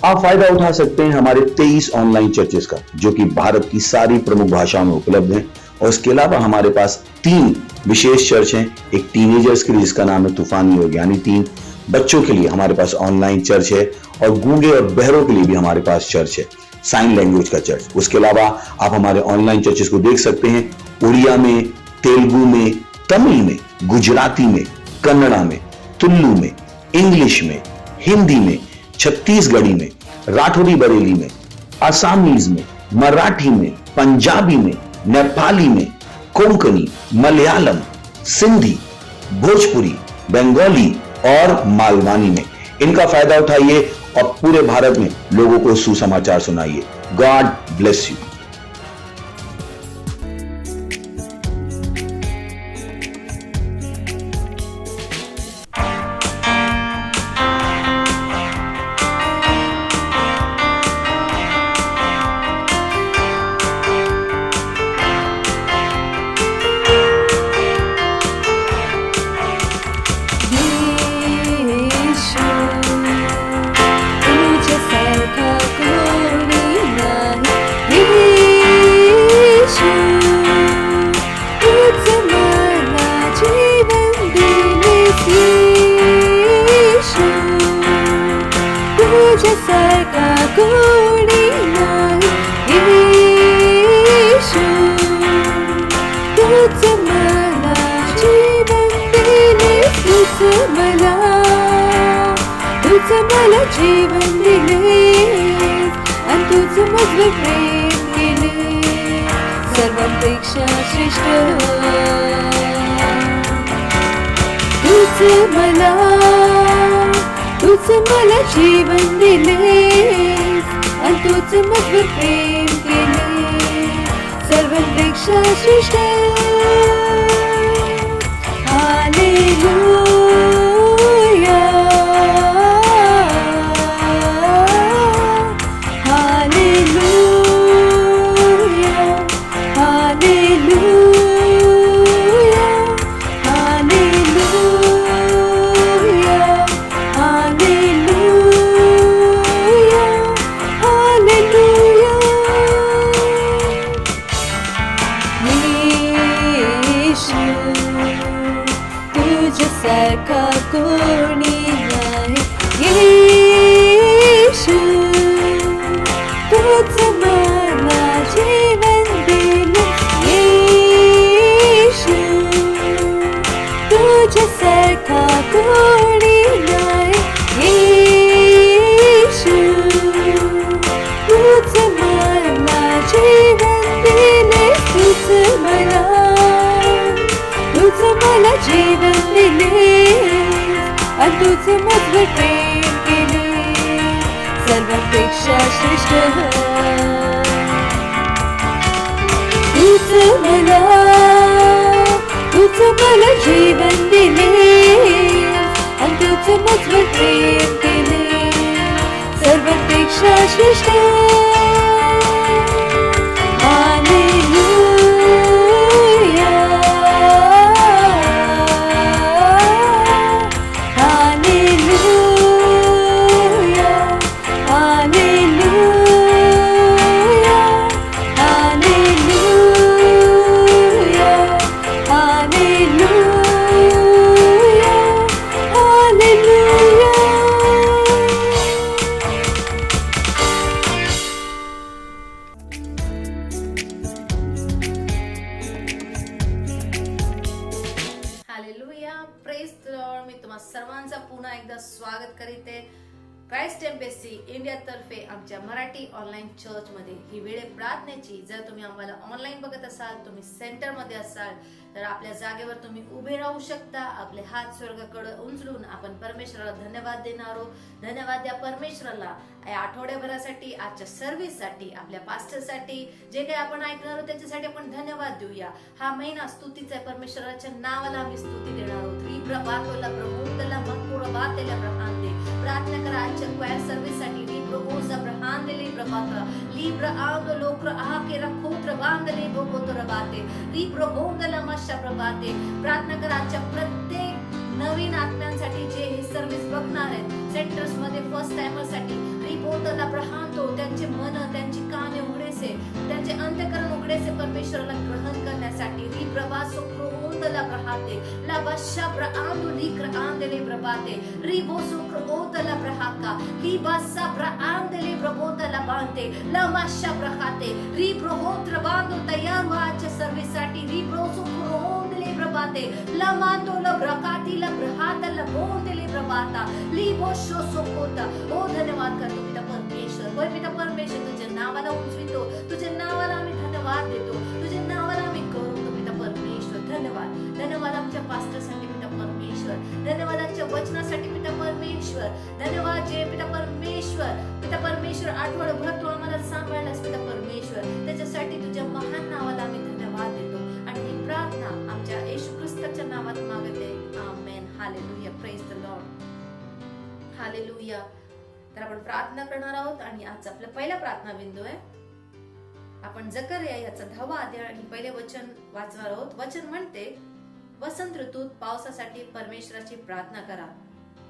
आप फायदा उठा सकते हैं हमारे 23 ऑनलाइन चर्चेस का, जो कि भारत की सारी प्रमुख भाषाओं में उपलब्ध हैं। और इसके अलावा हमारे पास 3 विशेष चर्च हैं। एक टीनेजर्स के लिए जिसका नाम है तूफानी योग यानी 3, बच्चों के लिए हमारे पास ऑनलाइन चर्च है, और गूंगे और बहरों के लिए भी हमारे पास चर्च है, साइन लैंग्वेज का चर्च। उसके अलावा आप हमारे ऑनलाइन चर्चेस को देख सकते हैं उड़िया में, तेलुगु में, तमिल में, गुजराती में, कन्नड़ा में, तुलु में, इंग्लिश में, हिंदी में, छत्तीसगढ़ी में, राठौरी बरेली में, आसामीज में, मराठी में, पंजाबी में, नेपाली में, कोंकणी, मलयालम, सिंधी, भोजपुरी, बंगाली और मालवानी में। इनका फायदा उठाइए और पूरे भारत में लोगों को सुसमाचार सुनाइए। God bless you. मला जीवन दिलेस आणि तुझं मधलं प्रेम केले सर्वांपेक्षा श्रेष्ठ तुझं मला जीवन दिलेस आणि तुझं मधलं प्रेम केले सर्वांपेक्षा श्रेष्ठ तुझ्यासारखा कोणी नाही येशू तूच मला जीवन दिले येशू तुझ्यासारखा कोणी नाही येशू तूच मला जीवन दिले तूच मला जीवन आणि तुझं मधलं प्रेम केले सर्वांपेक्षा श्रेष्ठ तुझं मला जीवन दिले आणि तुझं मधलं प्रेम केले सर्वांपेक्षा श्रेष्ठ सर्वांचा पुन्हा एकदा स्वागत करीते क्राइस्ट एम्बेसी इंडिया तर्फे आमच्या मराठी ऑनलाईन चर्च मध्ये ही वेळ प्रार्थनेची। जर तुम्ही आम्हाला ऑनलाईन बघत असाल, तुम्ही सेंटर मध्ये असाल, तर आपल्या जागेवर तुम्ही उभे राहू शकता। आपले हात स्वर्गाकडे उंचलून आपण परमेश्वराला धन्यवाद देणार आहोत। धन्यवाद द्या परमेश्वराला या आठवड्याभरासाठी, आजच्या सर्व्हिस साठी, आपल्या पास्टर साठी, जे काही आपण ऐकणार आहोत त्याच्यासाठी आपण धन्यवाद देऊया। हा महिना स्तुतीचा आहे, परमेश्वराच्या नावाला आम्ही स्तुती देणार आहोत। री प्रभातोला प्रभूतला मकुरबातेला प्रभाते प्रार्थना करा आजच्या क्वायर सर्व्हिस साठी। री प्रभूचा प्रहांदले प्रभाता ली प्रआंग लोक आके रखो प्रभांदले बोकोतरा बाते री प्रभूंदला मशा प्रभाते प्रार्थना करा आजच्या प्रत्येक नवीन आत्म्यांसाठी जे हे सर्व्हिस बघणार आहेत, सेंटर्स मध्ये फर्स्ट टाइमर साठी री रिबोतला ब्रहांतो, त्यांचे मन, त्यांची काने उघडेसे, त्यांचे अंतःकरण उघडेसे परमेश्वराला ग्रहण करण्यासाठी. रिब्रबासो क्रोओतला ब्रहाते, लाबाशा ब्रआंदो लिक्रांदले ब्रबाते, रिबोसो क्रोओतला ब्रहाका, हिबासा ब्रआंदले ब्रबोतला बांते, लामाशा ब्रहाते, रिब्रोहोत्र बांदो तयार व्हा आजच्या सर्व्हिससाठी. रिब्रोसो क्रोओतले ब्रबाते, लामांदो लब्रकाती लब्रहाता लबोंदले ब्रबाता, लिबोशो सोकोता. ओ धन्यवाद करतो पिता परमेश्वर. होय पिता परमेश्वर, तुझ्या नावाला उंचवितो, तुझ्या नावाला आम्ही धन्यवाद देतो, तुझ्या नावाला आम्ही गौरवतो पिता परमेश्वर. धन्यवाद. धन्यवाद आमच्या पास्टरसाठी पिता परमेश्वर. धन्यवाद आमच्या वचनासाठी पिता परमेश्वर. धन्यवाद जे पिता परमेश्वर आठवडाभर तू आम्हाला सांभाळलास पिता परमेश्वर, त्याच्यासाठी तुझ्या महान नावाला आम्ही धन्यवाद देतो. आणि ही प्रार्थना आमच्या येशू ख्रिस्ताच्या नावात मागते. Amen. Hallelujah. Praise the Lord. Hallelujah. तर आपण प्रार्थना करणार आहोत आणि आजचा आपला पहिला प्रार्थना बिंदू आहे. आपण जकर्या याचा 10वा अध्याय आणि पहिले वचन वाचणार आहोत. वचन म्हणते, वसंत ऋतूत पावसासाठी परमेश्वराची प्रार्थना करा.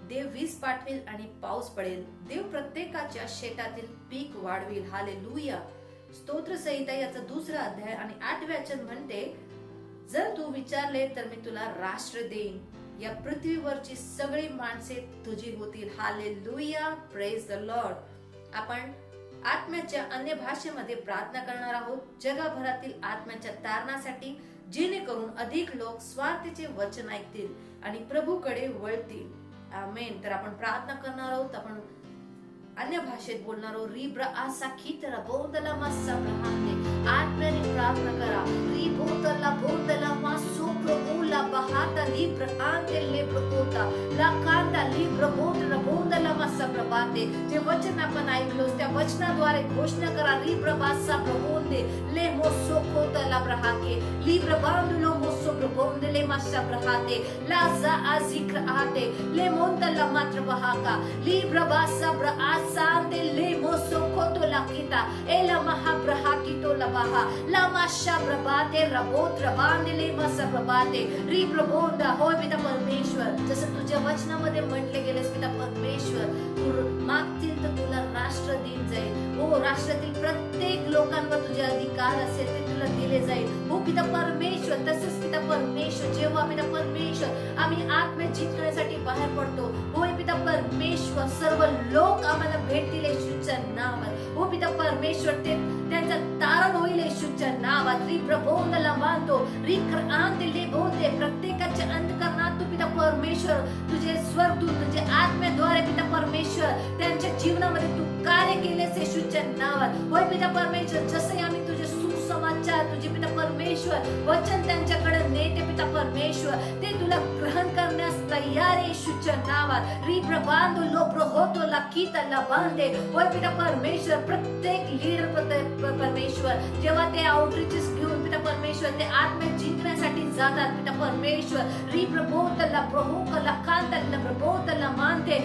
देव वीज पाठवेल आणि पाऊस पडेल. देव प्रत्येकाच्या शेतातील पीक वाढवेल. हालेलुया. स्तोत्र संहिता याचा 2रा अध्याय आणि 8वे वचन म्हणते, जर तू विचारले तर मी तुला राष्ट्र देईन. या पृथ्वीवरची सगळी माणसे तुझी होतील. हालेलुया. Praise the Lord. आपण आत्म्याच्या अन्य भाषेमध्ये प्रार्थना करणार आहोत जगभरातील आत्म्याच्या तारणासाठी, जेणेकरून अधिक लोक स्वार्थीचे वचन ऐकतील आणि प्रभूकडे वळतील. आमेन. तर आपण प्रार्थना करणार आहोत. आपण अन्य भाषेत बोलणार आहोत. रिब्रा आसा खितरा बोंदला मासा ब्रहांते. आत्म्याने प्रार्थना करा. रिबोतला बोंदला मासो प्रभूला बहाता लिब्र आंते लेब्रकोता लाकांदा लिब्र बोंदला बोंदला मासा प्रभाते. जे वचन आपण ऐकलोस त्या वचनाद्वारे घोषणा करा. रिब्र बासा प्रभोंदे ले मोसो खोतला ब्रहाके लिब्र बांदुलो मोसो प्रभोंदले मासा ब्रहाते लाजा आजिक्र आते ले मोंतला मात्र बहाका लिब्र बासा bra Sante le moso koto la kita ela mahabraha kito la baha la masha brabate rabot rabande le masa brabate ri प्रबोधा. होय पिता परमेश्वर, जसं तुझ्या वचनामध्ये म्हटले गेलेस पिता परमेश्वर, तू मागतील तर तुला राष्ट्र दिन जाईल. हो, राष्ट्रातील प्रत्येक लोकांवर तुझे अधिकार असेल ते तुला दिले जाईल. हो पिता परमेश्वर. तसंच पिता परमेश्वर, जेव्हा पिता परमेश्वर आम्ही आत्म्या जिंकण्यासाठी बाहेर पडतो, होय पिता परमेश्वर, सर्व लोक आम्हाला भेटतील येशूच्या नावात. हो पिता परमेश्वर, ते त्यांचा तारण होईल येशूच्या नावात. री प्रबोधला मानतो री क्रांती बोलते. प्रत्येकाच्या अंतःकरणात तू पिता परमेश्वर तुझे स्वर्गदूत तुझे आत्म्याद्वारे पिता परमेश्वर त्यांच्या जीवनामध्ये तू कार्य केलेस येशूच्या नावात. होय पिता परमेश्वर, जसे आम्ही तुझे सुसमाचार तुझे पिता परमेश्वर वचन त्यांच्याकडे नेते पिता परमेश्वर, ते तुला ग्रहण करण्यास तयार येशूच्या नावात. री प्रबांधो लो प्रहोतो लाकीता ला बांधे. होय पिता परमेश्वर, प्रत्येक लीडर परमेश्वर जेव्हा ते आउटरीचेस घेऊन पिता परमेश्वर ते आत्म्या जिंकण्यासाठी जातात पिता परमेश्वर. री प्रबोधला प्रभूकला कांतला प्रबोधला मानते.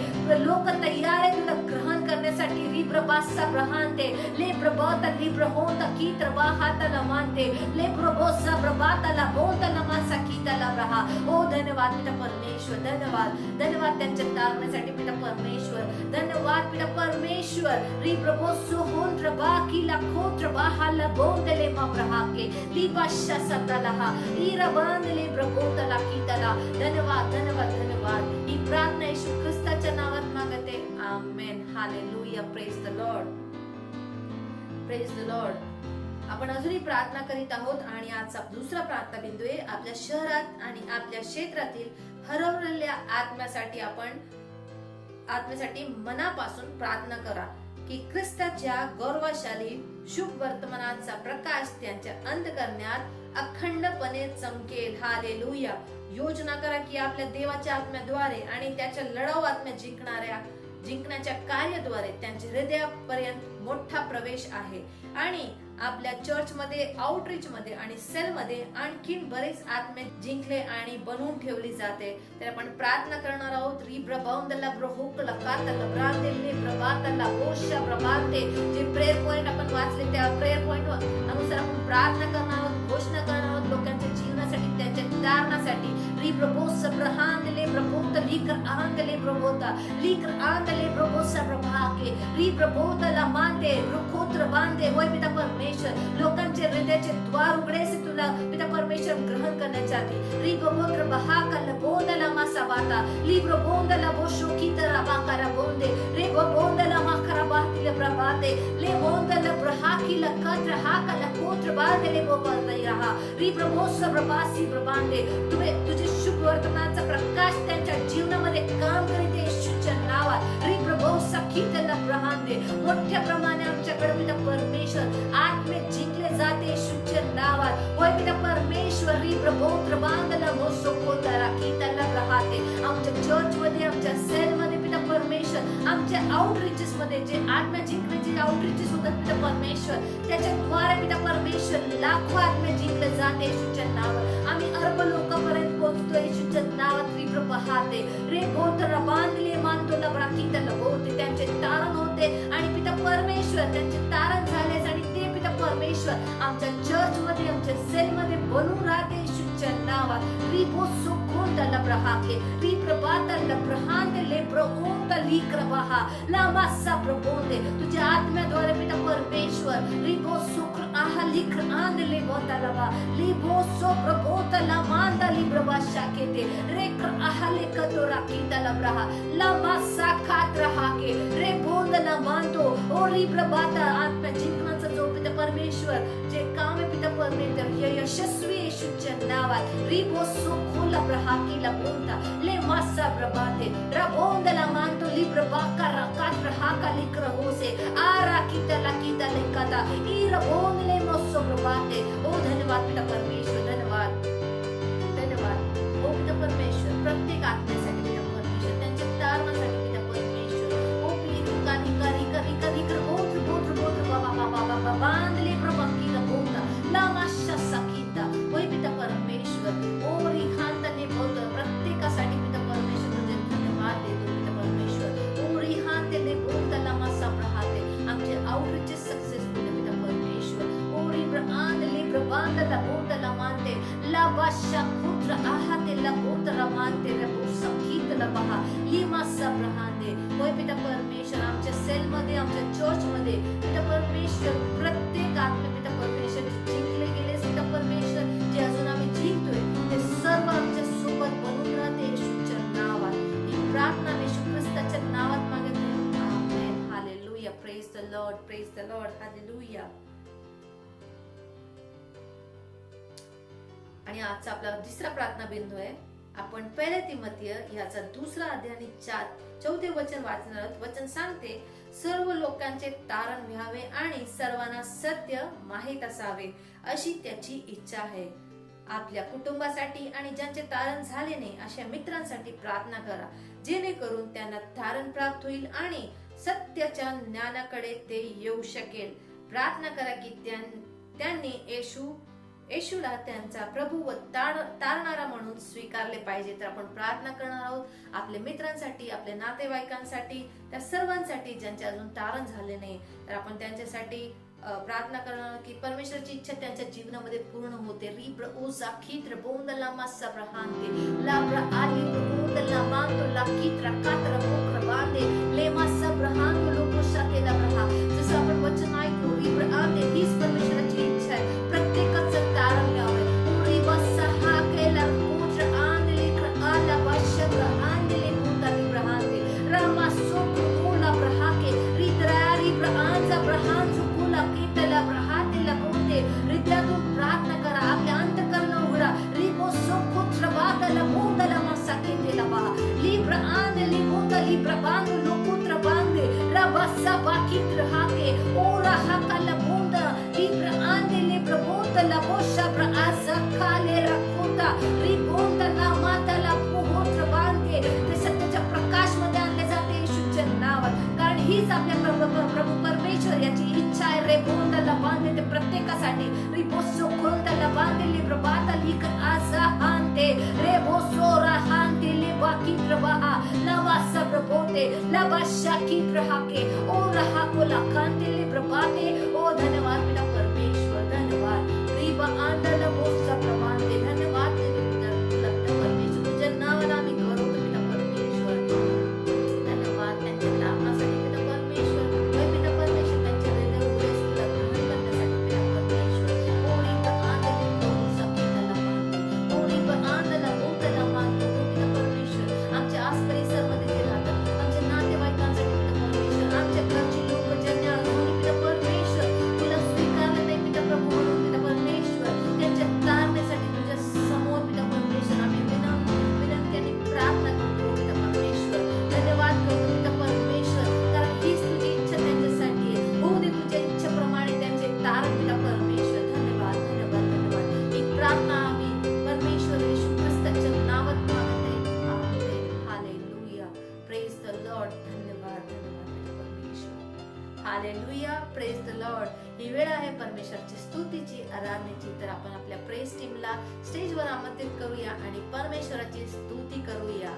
लोक तयार आहे तुला ग्रहण करण्यासाठी. री प्रबासा ब्रहांते ले प्रबोता ली प्रहोता की प्रवाहातला मानते ले प्रबोसा प्रबाताला बोतला मासा कीतला रहा. ओ धन्यवाद पिता परमेश्वर. धन्यवाद. धन्यवाद त्यांच्या तारण्यासाठी पिता परमेश्वर. धन्यवाद पिता परमेश्वर. री प्रबोसो होन प्रबाकी ला खोत्र बाहाला बोंदले मा प्रहाके लिबाशा सतलहा ईरा बांधले प्रबोतला कीतला. धन्यवाद. धन्यवाद. धन्यवाद. ही प्रार्थना येशू ख्रिस्ताच्या नावात मागते. Amen. Hallelujah. Praise the Lord. Praise the Lord. आपण अजूनही प्रार्थना करीत आहोत आणि आजचा 2रा प्रार्थना बिंदू आहे आपल्या शहरात आणि आपल्या क्षेत्रातील हरवलेल्या आत्म्यासाठी. आपण आत्म्यासाठी मनापासून प्रार्थना करा की ख्रिस्ताच्या गौरवशाली शुभ वर्तमानाचा प्रकाश त्यांच्या अंतःकरणात अखंडपणे चमकेल. हालेलुया. योजना करा की आपल्या देवाच्या आत्म्याद्वारे आणि त्याच्या लढाऊ आत्म्या जिंकण्याच्या कार्याद्वारे त्यांच्या हृदयापर्यंत मोठा प्रवेश आहे आणि आपल्या चर्च मध्ये, आउटरीच मध्ये आणि सेल मध्ये आणखीन बरेच आत्मे जिंकले आणि बनवून ठेवली जाते. तर आपण प्रार्थना करणार आहोत. री प्रबांदला ब्रहुकला कातला ब्रांदेले प्रभातला ओशा प्रभाते. जे प्रेयर पॉइंट आपण वाचले त्या प्रेयर पॉइंट अनुसार आपण प्रार्थना करणार आहोत, घोषणा करणार आहोत लोकांच्या जीवनासाठी, त्यांच्या तारणासाठी. री प्रभोस प्रहांदले प्रभोत लिकर आन andele probota likra andele probosa प्रभाके री प्रभोता ला मानते रुखोत्र बांधे होय पिता परमेश्वर लोकांचे हृदयाचे द्वार उघडे से तुला पिता परमेश्वर ग्रहण करण्यासाठी री प्रभोत्र बहाका लबोंदा ला मासावाता ली प्रभोंदा ला बोशो की तरह बाकारा बोंदे रे प्रभोंदा ला माखरा बाती ले प्रभाते ले बोंदा ला प्रहाकी ला कत्र हाका ला कोत्र बांधे ले बोबलता रहा री प्रभोसा प्रभासी प्रभांदे तुम्ही तुझे शुभ वर्तमानाचा प्रकाश त्यांच्या जीवनामध्ये काम करीत येशूच्या नावात री प्रभोसा की त्याला प्रहांदे मोठ्या प्रमाणे आमच्याकडे पिता परमेश्वर आत्मे जिंकले जाते येशूच्या नावात होय पिता परमेश्वर री प्रभोत्र बांधला मोसो कोतारा की त्याला प्रहाते आमच्या चर्च मध्ये आमच्या सेल मध्ये पिता परमेश्वर आमच्या आउटरीचेस मध्ये जे आत्म्या जिंकण्याचे आउटरीचेस होतात पिता परमेश्वर त्याच्या द्वारे पिता परमेश्वर लाखो आत्मे जिंकले जाते येशूच्या नावात आम्ही अर्ब लोकांपर्यंत पोहोचतो येशूच्या नावात री प्रभाते रे बोतरा बांधले मानतो ला ब्राकीता लबोते त्यांचे तारण होते आणि पिता परमेश्वर त्यांचे तारण झाले आणि ते पिता परमेश्वर आमच्या चर्च मध्ये आमच्या सेल मध्ये बनून राहते येशूच्या नावात री बोसो कोणता लब्रहाके री प्रभाता लब्रहांदे ले प्रओंता लिक्रवाहा ला मासा प्रबोंदे तुझ्या आत्म्याद्वारे पिता परमेश्वर री बोसो आहा लिख आंदले बोता लबा ली बोसो प्रबोता ला मांदा ली प्रभा शाकेते रे आहा ले कतोरा कीता लब्रहा ला मासा खात रहा के रे बोंद ला मांतो ओ री प्रभाता आत्मा जिंकण्याचा जो पिता परमेश्वर जे काम आहे पिता परमेश्वर यशस्वी येशूच्या नावात री बोसो खोला प्रहा की ला बोंता ले मासा प्रभाते रा बोंद ला मांतो ली प्रभा का रकात रहा का लिख रहो से आरा कीता ले कता ई रा बोंद ले मोसो प्रभाते ओ धन्यवाद पिता परमेश्वर धन्यवाद धन्यवाद ओ पिता परमेश्वर प्रत्येक आत्म्यासाठी पिता परमेश्वर त्यांच्या तारणासाठी पिता परमेश्वर ओ पीरी करी बोत्र बाबा बांधले प्रभा की ला बोंता ला माशा सकीता होय पिता परमेश्वर ओ री खांतने बोलतो प्रत्येकासाठी पिता परमेश्वर तुझे धन्यवाद देतो पिता परमेश्वर ओ री खांतने बोलता ला मासा प्रहाते आमचे आउटरीच सक्सेसफुल पिता परमेश्वर ओ री प्रआंदले प्रबांद ला बोलता ला मानते ला बाशा पुत्र आहाते ला बोलता मानते रे बोसा कीत ला बहा ली मासा प्रहांदे होय पिता परमेश्वर आमच्या सेल मध्ये आमच्या चर्च मध्ये पिता परमेश्वर प्रत्येक आत्मे पिता परमेश्वर जिंकले गेले पिता परमेश्वर जे अजून आम्ही जिंकतोय ते सर्व आमच्या सोबत बनून राहते येशूच्या नावात ही प्रार्थना येशू ख्रिस्ताच्या नावात मागते amen hallelujah praise the Lord hallelujah आणि आजचा आपला दुसरा प्रार्थना बिंदू आहे आपण पहिले तिमोथेय याचा दुसरा अध्याय आणि 4 वचन वाचणार आहोत वचन सांगते सर्व लोकांचे तारण व्हावे आणि सर्वांना सत्य माहित असावे अशी त्याची इच्छा आहे आपल्या कुटुंबासाठी आणि ज्यांचे तारण झाले नाही अशा मित्रांसाठी प्रार्थना करा जेणेकरून त्यांना तारण प्राप्त होईल आणि सत्याच्या ज्ञानाकडे ते येऊ शकेल प्रार्थना करा की त्यांनी येशूला त्यांचा प्रभू व तारणारा म्हणून स्वीकारले पाहिजे तर आपण प्रार्थना करणार आहोत आपल्या मित्रांसाठी आपल्या नातेवाईकांसाठी त्या सर्वांसाठी ज्यांचे अजून तारण झाले नाही तर आपण त्यांच्यासाठी प्रार्थना करणार की परमेश्वराची इच्छा त्यांच्या जीवनामध्ये पूर्ण होते रिब्र ओसा खित्र बोंदला मासा प्रहांते लाब्रा आली बोंदला मांतो ला खित्र कात्र बोक्र बांधे ले मासा प्रहांतो लोकोशा केला प्रहा जसं आपण वचन ऐकलो रिब्र आले हीच परमेश्वराची इच्छा आहे प्रत्येकाचं तारण घ्यावे उरी बसा हा केला पुत्र आंदले आला वाशक आंदले बोंदा रिब्रहांते रामा सोला प्रहाके रित्रा रिब्र आंजा प्रहांजो कीतला प्रहातेला बोलते हृदयातून प्रार्थना करा आपल्या अंतःकरण उघडा रिबो सोपुत्र बादला बोंदला मासा केतेला बहा लिब्र आंद लिबोंदा लिब्र बांद लोपुत्र बांदे रबसा बाकित्र हाके ओरा हाकला बोंदा लिब्र आंद लिब्र बोंदला बोशा प्र आजा खाले रखोता रिबोंदा ना माताला पोहोत्र बांधे ते सत्याच्या प्रकाश मध्ये आणले जाते येशूच्या नावात कारण हीच आपल्या प्रभू परमेश्वर याची इच्छा आहे रे बोंदला बांधे ते प्रत्येकासाठी रे बोसो खोलताला बांधे ले प्रभाता लिख आजा हांते रे बोसो राहांते ले बाकी प्रवाहा लवा सब्र बोते लवा शाकी प्रहाके ओ रहा को लाकांते ले प्रभाते ओ धन्यवाद पिता परमेश्वर धन्यवाद रिबा आंदला बोसा प्रभाते धन्यवाद पिता परमेश्वर तुझ्या नावाला आम्ही गौरवतो पिता परमेश्वर हालेलुया, प्रेज द लॉर्ड. ही वेळ आहे परमेश्वराची स्तुतीची, आराधनेची. तर आपण आपल्या प्रेज टीमला स्टेजवर आमंत्रित करूया आणि परमेश्वराची स्तुती करूया.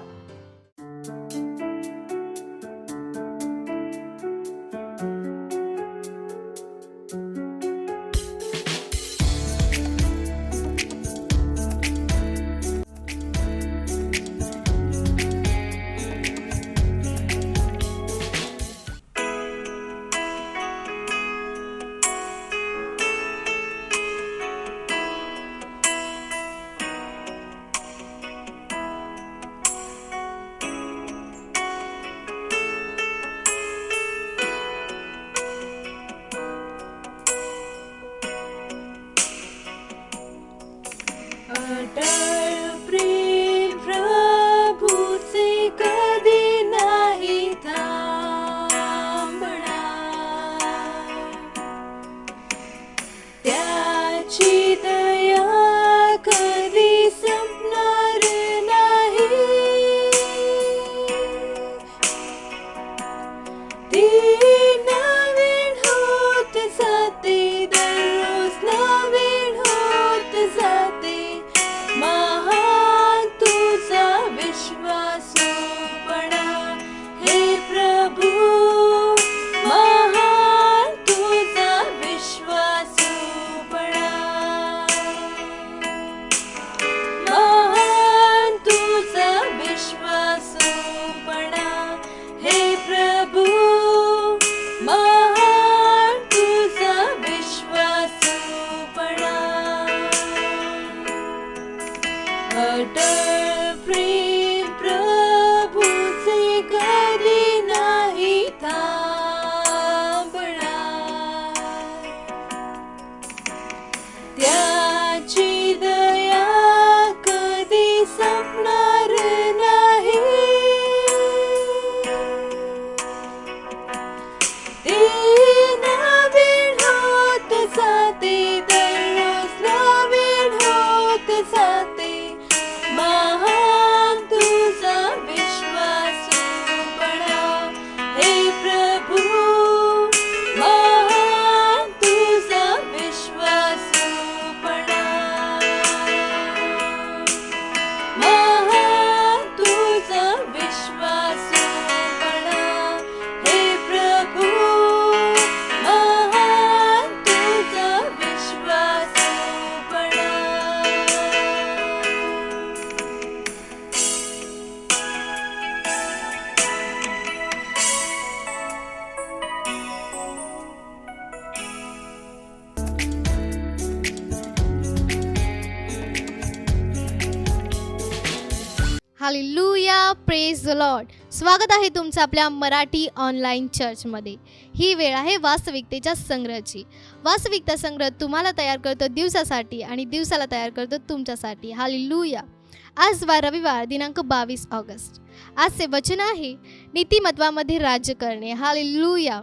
अटळ प्रेम प्रभूचे कधी नाही थांबणार, त्याची दया कधी संपणार नाही. ती नवीन होत जाते, दररोज नवीन होत जाते. महान तुझा विश्वासूपणा हे प्रभू, महान तुझा विश्वासूपणा, महान तुझा विश्वासूपणा हे प्रभू, महान तुझा विश्वासूपणा. अटळ प्रेम प्रभूचे कधी नाही थांबणार, त्याची दया कधी संपणार नाही. ती नवीन होत जाते, दररोज नवीन होत जाते. महान तुझा विश्वासूपणा हे प्रभू, महान तुझा विश्वासूपणा, महान तुझा विश्वासूपणा हे प्रभू, महान तुझा विश्वासूपणा. Hallelujah, praise the Lord. स्वागत आहे तुमचं आपल्या मराठी ऑनलाईन चर्चमध्ये. ही वेळ आहे वास्तविकतेच्या संग्रहाची. वास्तविकता संग्रह तुम्हाला तयार करतो दिवसासाठी आणि दिवसाला तयार करतो तुमच्यासाठी. हालेलुया. आज रविवार दिनांक 22 ऑगस्ट. आजचे वचन आहे नीतिमत्वामध्ये राज्य करणे. हालेलुया.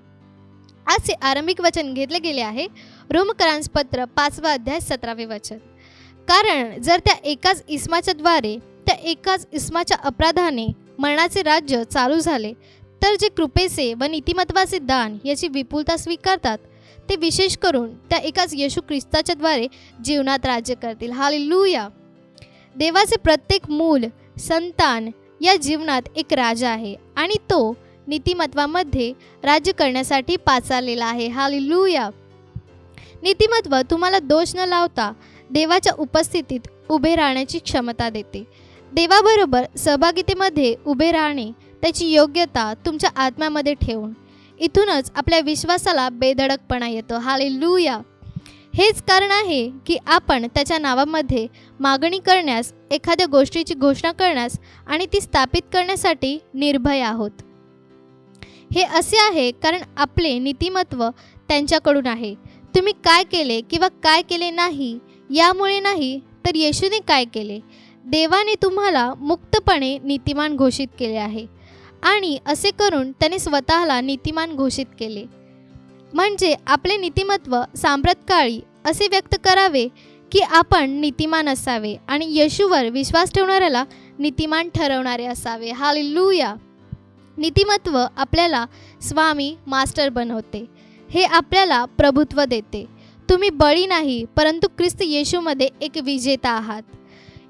आजचे आरंभिक वचन घेतले गेले आहे रोमकरांस पत्र 5 अध्याय 17 वचन. कारण जर त्या एकाच इस्माच्या द्वारे, त्या एकाच इस्माच्या अपराधाने मरणाचे राज्य चालू झाले, तर जे कृपेचे व नीतिमत्वाचे दान याची विपुलता स्वीकारतात, ते विशेष करून त्या एकाच येशू ख्रिस्ताच्या द्वारे जीवनात राज्य करतील. हालेलुया. देवाचे प्रत्येक मूल संतान या जीवनात एक राजा आहे आणि तो नीतिमत्वामध्ये राज्य करण्यासाठी पाचारलेला आहे. हालेलुया. नीतिमत्व तुम्हाला दोष न लावता देवाच्या उपस्थितीत उभे राहण्याची क्षमता देते. देवाबरोबर सहभागितेमध्ये उभे राहणे, त्याची योग्यता तुमच्या आत्म्यामध्ये ठेवून, इथूनच आपल्या विश्वासाला बेधडकपणा येतो. हालेलुया. हेच कारण आहे की आपण त्याच्या नावामध्ये मागणी करण्यास, एखाद्या गोष्टीची घोषणा करण्यास आणि ती स्थापित करण्यासाठी निर्भय आहोत. हे असे आहे कारण आपले नीतिमत्व त्यांच्याकडून आहे. तुम्ही काय केले किंवा काय केले नाही यामुळे नाही, तर येशूने काय केले. देवाने तुम्हाला मुक्तपणे नीतिमान घोषित केले आहे आणि असे करून त्याने स्वतःला नीतिमान घोषित केले. म्हणजे आपले नीतिमत्व सांप्रतकाळी असे व्यक्त करावे की आपण नीतिमान असावे आणि येशूवर विश्वास ठेवणाऱ्याला नीतिमान ठरवणारे असावे. हालेलुया. नीतिमत्व आपल्याला स्वामी मास्टर बनवते. हे आपल्याला प्रभुत्व देते. तुम्ही बळी नाही, परंतु ख्रिस्त येशूमध्ये एक विजेता आहात.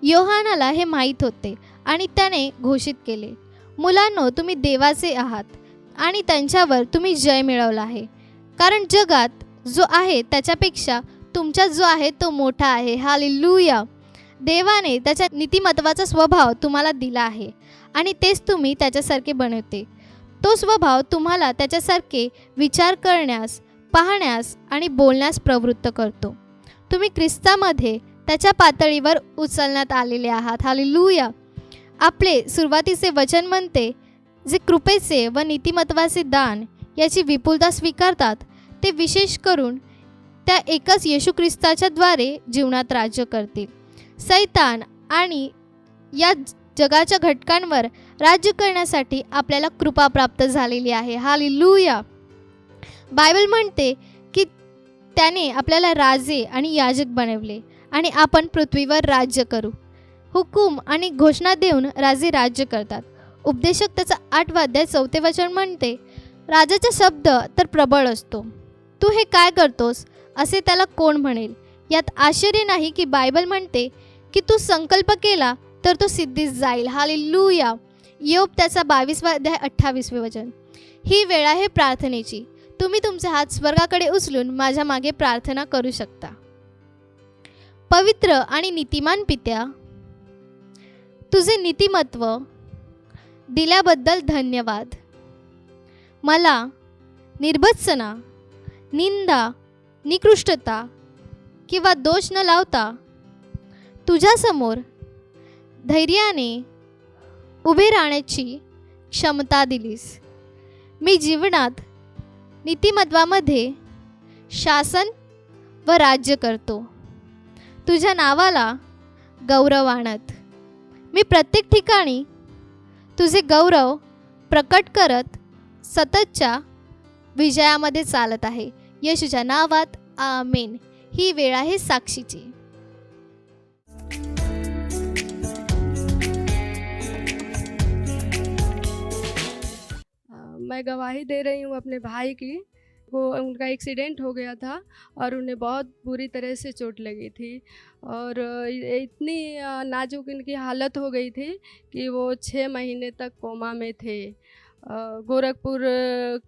योहानाला हे माहीत होते आणि त्याने घोषित केले, मुलांनो, तुम्ही देवाचे आहात आणि त्यांच्यावर तुम्ही जय मिळवला आहे, कारण जगात जो आहे त्याच्यापेक्षा तुमच्यात जो आहे तो मोठा आहे. हालेलुया. देवाने त्याच्या नीतिमत्वाचा स्वभाव तुम्हाला दिला आहे आणि तेच तुम्ही त्याच्यासारखे बनवते. तो स्वभाव तुम्हाला त्याच्यासारखे विचार करण्यास, पाहण्यास आणि बोलण्यास प्रवृत्त करतो. तुम्ही ख्रिस्तामध्ये त्याच्या पातळीवर उचलण्यात आलेले आहात. हालेलुया. आपले सुरुवातीचे वचन म्हणते, जे कृपेचे व नीतिमत्वाचे दान याची विपुलता स्वीकारतात ते विशेष करून त्या एकच येशू ख्रिस्ताच्या द्वारे जीवनात राज्य करतील. सैतान आणि या जगाच्या घटकांवर राज्य करण्यासाठी आपल्याला कृपा प्राप्त झालेली आहे. हालेलुया. बायबल म्हणते की त्याने आपल्याला राजे आणि याजक बनवले आणि आपण पृथ्वीवर राज्य करू. हुकूम आणि घोषणा देऊन राजे राज्य करतात. उपदेशक त्याचा 8 अध्याय 4 वचन म्हणते, राजाचा शब्द तर प्रबळ असतो, तू हे काय करतोस असे त्याला कोण म्हणेल. यात आश्चर्य नाही की बायबल म्हणते की तू संकल्प केला तर तो सिद्धीस जाईल. हालेलुया. योब त्याचा 22 अध्याय 28 वचन. ही वेळ आहे प्रार्थनेची. तुम्ही तुमचे हात स्वर्गाकडे उचलून माझ्या मागे प्रार्थना करू शकता. पवित्र आणि नीतिमान पित्या, तुझे नीतिमत्व दिल्याबद्दल धन्यवाद. मला निर्भत्सना, निंदा, निकृष्टता किंवा दोष न लावता तुझ्यासमोर धैर्याने उभे राहण्याची क्षमता दिलीस. मी जीवनात नीतिमत्वामध्ये शासन व राज्य करतो, तुझ्या नावाला गौरव आणत. मी प्रत्येक ठिकाणी तुझे गौरव प्रकट करत सततच्या विजयामध्ये चालत आहे. येशूच्या नावात आमेन. ही वेळ आहे साक्षीची. मैं गवाही दे रही हूँ अपने भाई की। वो उनका एक्सीडेंट हो गया था और उन्हें बहुत बुरी तरह से चोट लगी थी और इतनी नाजुक इनकी हालत हो गई थी कि वो 6 महीने तक कोमा में थे। गोरखपुर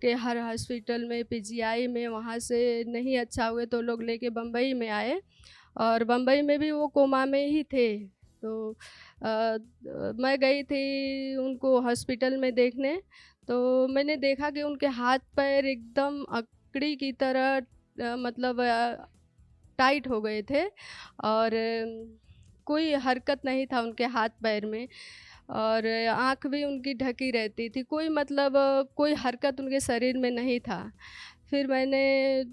के हर हॉस्पिटल में, पीजीआई में, वहाँ से नहीं अच्छा हुए तो लोग लेके बम्बई में आए और बम्बई में भी वो कोमा में ही थे। तो मैं गई थी उनको हॉस्पिटल में देखने, तो मैंने देखा कि उनके हाथ पैर एकदम अकड़ी की तरह मतलब टाइट हो गए थे और कोई हरकत नहीं था उनके हाथ पैर में और आँख भी उनकी ढकी रहती थी। कोई मतलब कोई हरकत उनके शरीर में नहीं था। फिर मैंने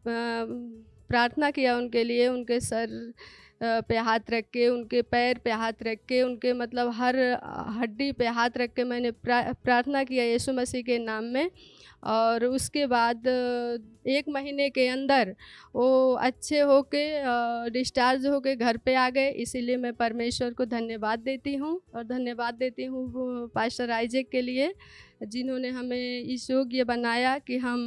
प्रार्थना किया उनके लिए, उनके सर पे हाथ रख के, उनके पैर पे हाथ रख के, उनके मतलब हर हड्डी पे हाथ रख के मैंने प्रार्थना किया यीशु मसीह के नाम में। और उसके बाद 1 महीने के अंदर वो अच्छे होके डिस्चार्ज होके घर पे आ गए। इसीलिए मैं परमेश्वर को धन्यवाद देती हूँ और धन्यवाद देती हूँ पास्टर आइजैक के लिए, जिन्होंने हमें इस योग्य बनाया कि हम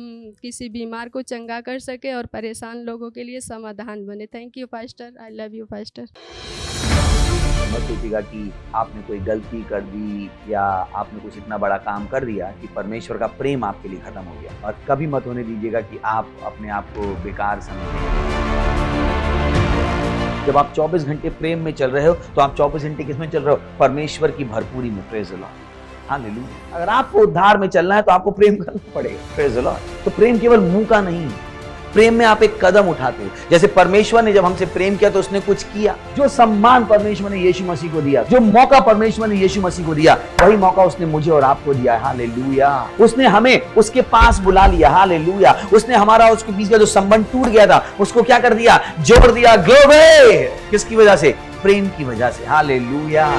किसी बीमार को चंगा कर सके और परेशान लोगों के लिए समाधान बने। Thank you pastor, I love you pastor. मत सोचिएगा कि आपने कोई गलती कर दी या आपने कुछ इतना बड़ा काम कर दिया कि परमेश्वर का प्रेम आपके लिए खत्म हो गया, और कभी मत होने दीजिएगा कि आप अपने आप को बेकार समझें। जब आप 24 घंटे प्रेम में चल रहे हो तो आप 24 घंटे किस में चल रहे हो? परमेश्वर की भरपूरी में। Praise the Lord, hallelujah. अगर आपको उद्धार में चलना है तो आपको प्रेम करना पड़ेगा। Praise the Lord. तो प्रेम केवल मुंह का नहीं, प्रेम में आप एक कदम उठाते हो। जैसे परमेश्वर ने जब हमसे प्रेम किया तो उसने कुछ किया। जो सम्मान परमेश्वर ने यीशु मसीह को दिया, जो मौका परमेश्वर ने यीशु मसीह को दिया, वही मौका उसने मुझे और आपको दिया। हालेलुया। उसने हमें उसके पास बुला लिया। हालेलुया। उसने हमारा उसके बीच का जो संबंध टूट गया था उसको क्या कर दिया? जोड़ दिया। ग्लोरी। किसकी वजह से? प्रेम की वजह से। हालेलुया।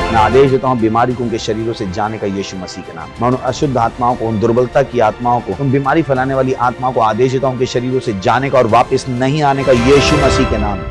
मैं आदेश देता हूं बीमारी को उनके शरीरों से जाने का यीशु मसीह के नाम। मैं उन अशुद्ध आत्माओं को, उन दुर्बलता की आत्माओं को, उन बीमारी फैलाने वाली आत्माओं को आदेश देता हूं उनके शरीरों से जाने का और वापस नहीं आने का यीशु मसीह के नाम।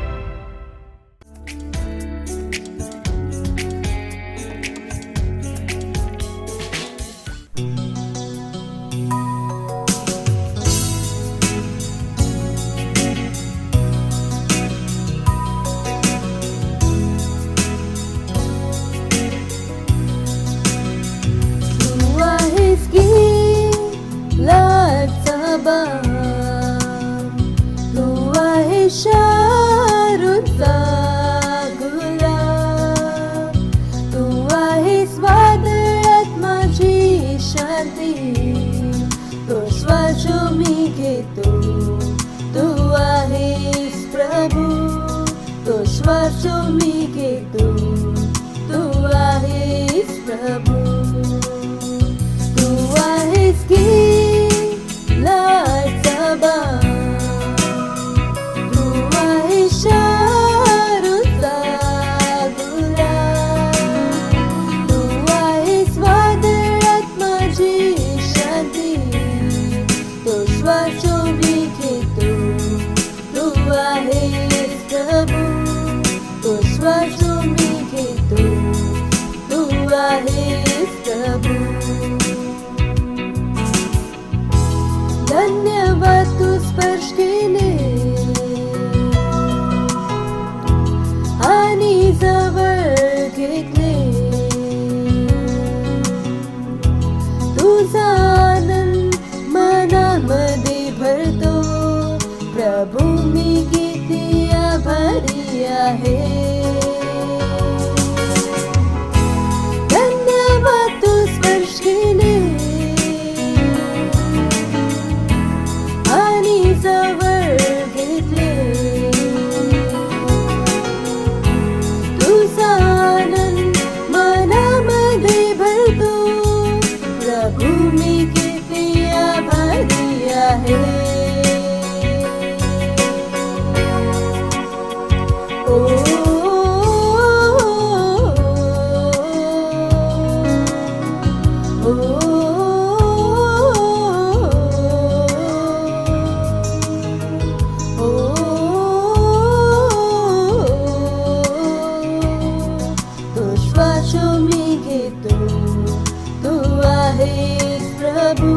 आहेस प्रभू,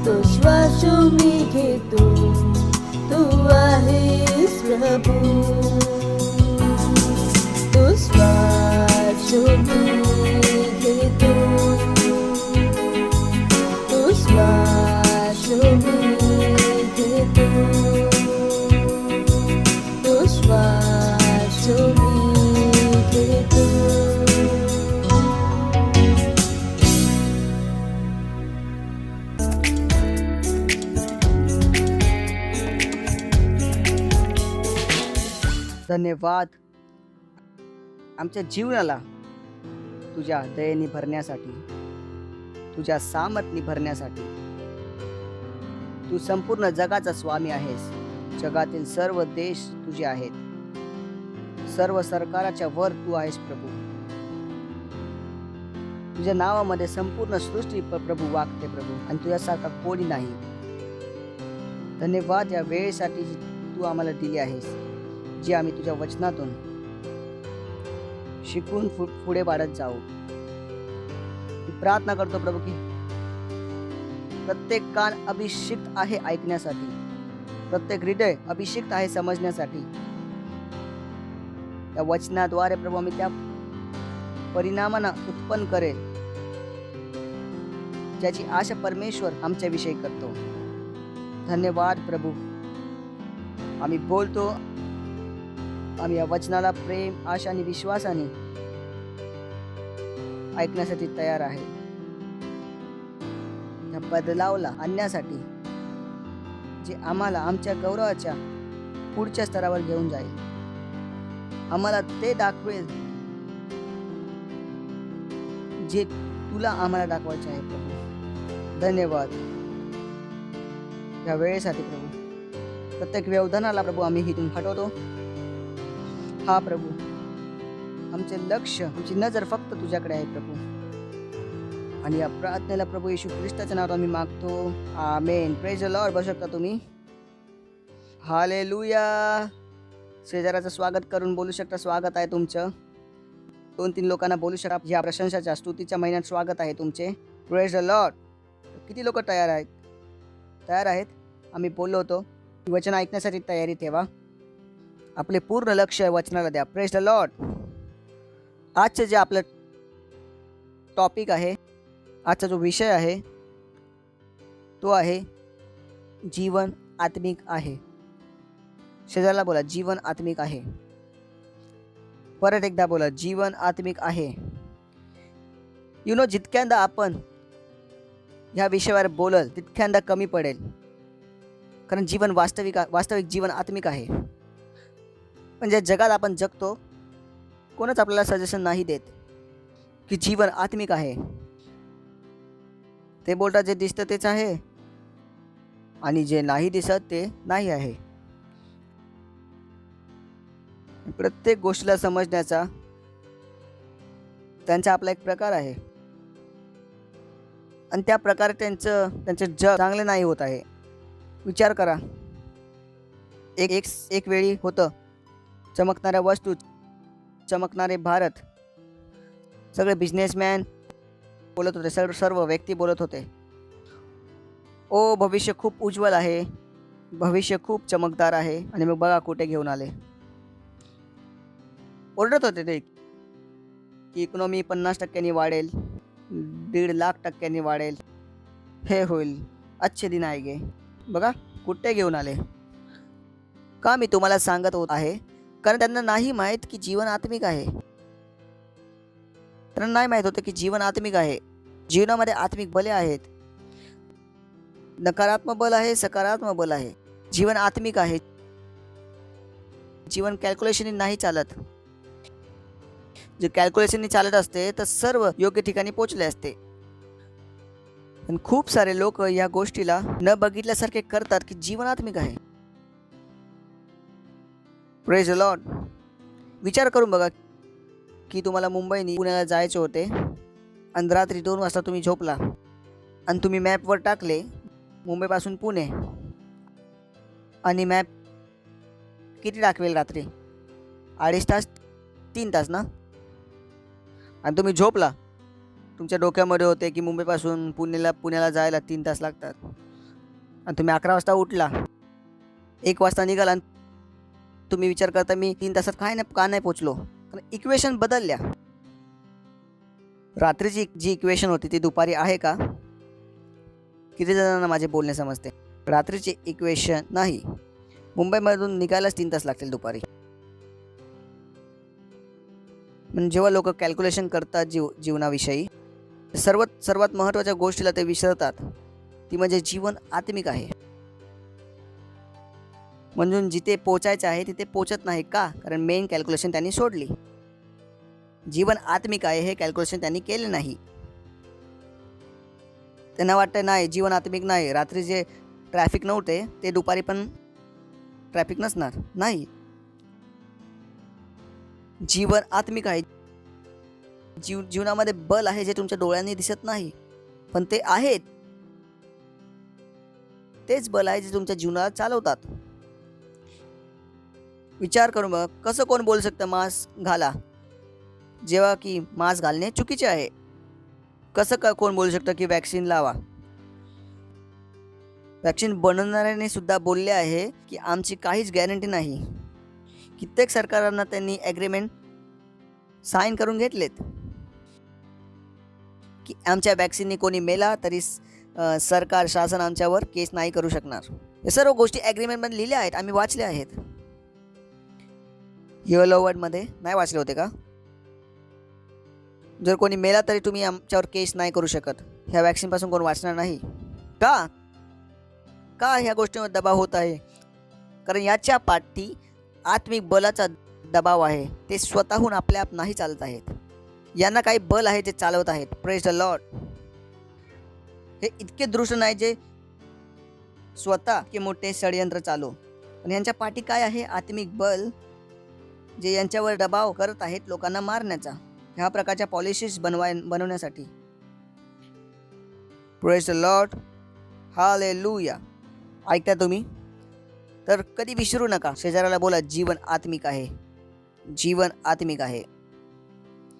तो श्वास मी घेतो, तू आहेस प्रभू, तो श्वास मी घेतो, तो श्वास मी घेतो, तो श्वास मी घेतो. धन्यवाद आमच्या जीवनाला तुझ्या दयेने भरण्यासाठी, तुझ्या सामर्थ्याने भरण्यासाठी. तू संपूर्ण जगाचा स्वामी आहेस. जगातील सर्व देश तुझे आहेत. सर्व सरकाराच्या वर तू आहेस प्रभू. तुझ्या नावामध्ये संपूर्ण सृष्टी प्रभू वागते प्रभू, आणि तुझ्यासारखा कोणी नाही. धन्यवाद या वेळेसाठी जी तू आम्हाला दिली आहेस, जी आम्ही तुझ्या वचनातून शिकून पुढे वाढत जाऊ. मी प्रार्थना करतो प्रभू की प्रत्येक कान अभिषिक्त आहे ऐकण्यासाठी, प्रत्येक हृदय अभिषिक्त आहे समजण्यासाठी. त्या वचनाद्वारे प्रभू आम्ही त्या परिणामांना उत्पन्न करेल ज्याची आशा परमेश्वर आमच्याविषयी करतो. धन्यवाद प्रभू. आम्ही बोलतो, आम्ही या वचनाला प्रेम, आशा आणि विश्वासाने ऐकण्यासाठी तयार आहे. या बदलावला आणण्यासाठी जे आम्हाला आमच्या गौरवाच्या पुढच्या स्तरावर घेऊन जाईल, आम्हाला ते दाखवेल जे तुला आम्हाला दाखवायचे आहे प्रभू. धन्यवाद या वेळेसाठी प्रभू. प्रत्येक व्यवधानाला प्रभू आम्ही इथून हटवतो. हा प्रभू, आमचे लक्ष, आमची नजर फक्त तुझ्याकडे आहे प्रभू. आणि या प्रार्थनेला प्रभू येशू ख्रिस्ताच्या नावात आम्ही मागतो. आमेन. Praise the Lord. बसू शकता तुम्ही. हालेलुया. शेजाराचं स्वागत करून बोलू शकता, स्वागत आहे तुमचं. 2-3 लोकांना बोलू शकता. या प्रशंसाच्या स्तुतीच्या महिन्यात स्वागत आहे तुमचे. Praise the Lord. किती लोक तयार आहेत? तयार आहेत. आम्ही बोललो होतो, वचन ऐकण्यासाठी तयारी ठेवा. आपले पूर्ण लक्ष वचनाला द्या. Praise the Lord. आजचं जे आपलं टॉपिक आहे, आजचा जो विषय आहे तो आहे जीवन आत्मिक आहे. शेजारला बोला, जीवन आत्मिक आहे. परत एकदा बोला, जीवन आत्मिक आहे. जितक्यांदा आपण ह्या विषयावर बोलल तितक्यांदा कमी पडेल, कारण जीवन वास्तविक जीवन आत्मिक आहे. पण ज्या जगात आपण जगतो, कोणच आपल्याला सजेशन नाही देत की जीवन आत्मिक आहे. ते बोलतात जे दिसतं तेच आहे, आणि जे नाही दिसत ते नाही आहे. प्रत्येक गोष्टीला समजण्याचा त्यांचा आपला एक प्रकार आहे, आणि त्या प्रकारे त्यांचं जग चांगले नाही होत आहे. विचार करा, एक वेळी होतं चमकणाऱ्या वस्तू, चमकणारे भारत. सगळे बिझनेसमॅन बोलत होते, सर्व व्यक्ती बोलत होते, ओ भविष्य खूप उज्ज्वल आहे, भविष्य खूप चमकदार आहे. आणि मग बघा कुठे घेऊन आले. ओरडत होते ते की इकॉनॉमी 50% वाढेल, 1.5 लाख वाढेल, हे होईल, अच्छे दिन आएगे. बघा कुठे घेऊन आले. का मी तुम्हाला सांगत होत आहे? कारण त्यांना नाही माहीत की जीवन आत्मिक आहे. त्यांना नाही माहीत होतं की जीवन आत्मिक आहे. जीवनामध्ये आत्मिक बले आहेत, नकारात्मक बल आहे, सकारात्मक बल आहे. जीवन आत्मिक आहे. जीवन कॅल्क्युलेशनने नाही चालत. जे कॅल्क्युलेशनने चालत असते तर सर्व योग्य ठिकाणी पोहोचले असते. पण खूप सारे लोक या गोष्टीला न बघितल्यासारखे करतात की जीवन आत्मिक आहे. Praise the Lord. विचार करून बघा की तुम्हाला मुंबईने पुण्याला जायचे होते, आणि रात्री 2 वाजता तुम्ही झोपला, आणि तुम्ही मॅपवर टाकले मुंबईपासून पुणे, आणि मॅप किती दाखवेल रात्री? 2.5 तास, 3 तास ना. आणि तुम्ही झोपला तुमच्या डोक्यामध्ये होते की मुंबईपासून पुण्याला जायला 3 तास लागतात आणि तुम्ही 11 वाजता उठला, 1 वाजता निघाला आणि तुम्ही विचार करता मी 3 तासात का नाही पोचलो. कारण इक्वेशन बदलल्या. रात्रीची जी इक्वेशन होती ती दुपारी आहे का? किती जणांना माझे बोलणे समजते? रात्रीची इक्वेशन नाही. मुंबईमधून निघायलाच 3 तास लागतील दुपारी. म्हणजे जेव्हा लोक कॅल्क्युलेशन करतात जीवनाविषयी, सर्वात महत्त्वाच्या गोष्टीला ते विसरतात, ती म्हणजे जीवन आत्मिक आहे. म्हणून जिथे पोचायचं आहे तिथे पोचत नाही का? कारण मेन कॅल्क्युलेशन त्यांनी सोडली. जीवन आत्मिक आहे हे कॅल्क्युलेशन त्यांनी केले नाही. त्यांना वाटतं नाही जीवन आत्मिक नाही, रात्री जे ट्रॅफिक नव्हते ते दुपारी पण ट्रॅफिक नसणार. नाही, जीवन आत्मिक आहे. जीवनामध्ये बल आहे जे तुमच्या डोळ्यांनी दिसत नाही, पण ते आहेत. तेच बल आहे जे तुमच्या जीवनाला चालवतात. विचार करून बघ, कसं कोण बोलू शकतं मास्क घाला, जेव्हा की मास्क घालणे चुकीचे आहे. कसं कोण बोलू शकतं की वॅक्सिन लावा. वॅक्सिन बनवणाऱ्याने सुद्धा बोलले आहे की आमची काहीच गॅरंटी नाही. कित्येक सरकारांना त्यांनी ॲग्रीमेंट साईन करून घेतलेत की आमच्या वॅक्सिनने कोणी मेला तरी सरकार शासन आमच्यावर केस नाही करू शकणार. हे सर्व गोष्टी ॲग्रीमेंटमध्ये लिहिल्या आहेत, आम्ही वाचल्या आहेत. येलो वर्डमध्ये नाही वाचले होते का? जर कोणी मेला तरी तुम्ही आमच्यावर केस नाही करू शकत. ह्या वॅक्सिनपासून कोण वाचणार नाही का? का ह्या गोष्टीवर दबाव होत आहे? कारण याच्या पाठी आत्मिक बलाचा दबाव आहे. ते स्वतःहून आपल्या आप नाही चालत आहेत. यांना काही बल आहे जे चालवत आहेत. Praise the Lord. हे इतके दृष्ट नाही जे स्वतः के मोठे षडयंत्र चालू, पण यांच्या पाठी काय आहे? आत्मिक बल जे यांच्यावर दबाव करत आहेत लोकांना मारण्याचा, ह्या प्रकारच्या पॉलिसीज बनवण्यासाठी. Praise the Lord. हालेलुया. ऐकता तुम्ही? तर कधी विसरू नका, शेजाऱ्याला बोला जीवन आत्मिक आहे. जीवन आत्मिक आहे.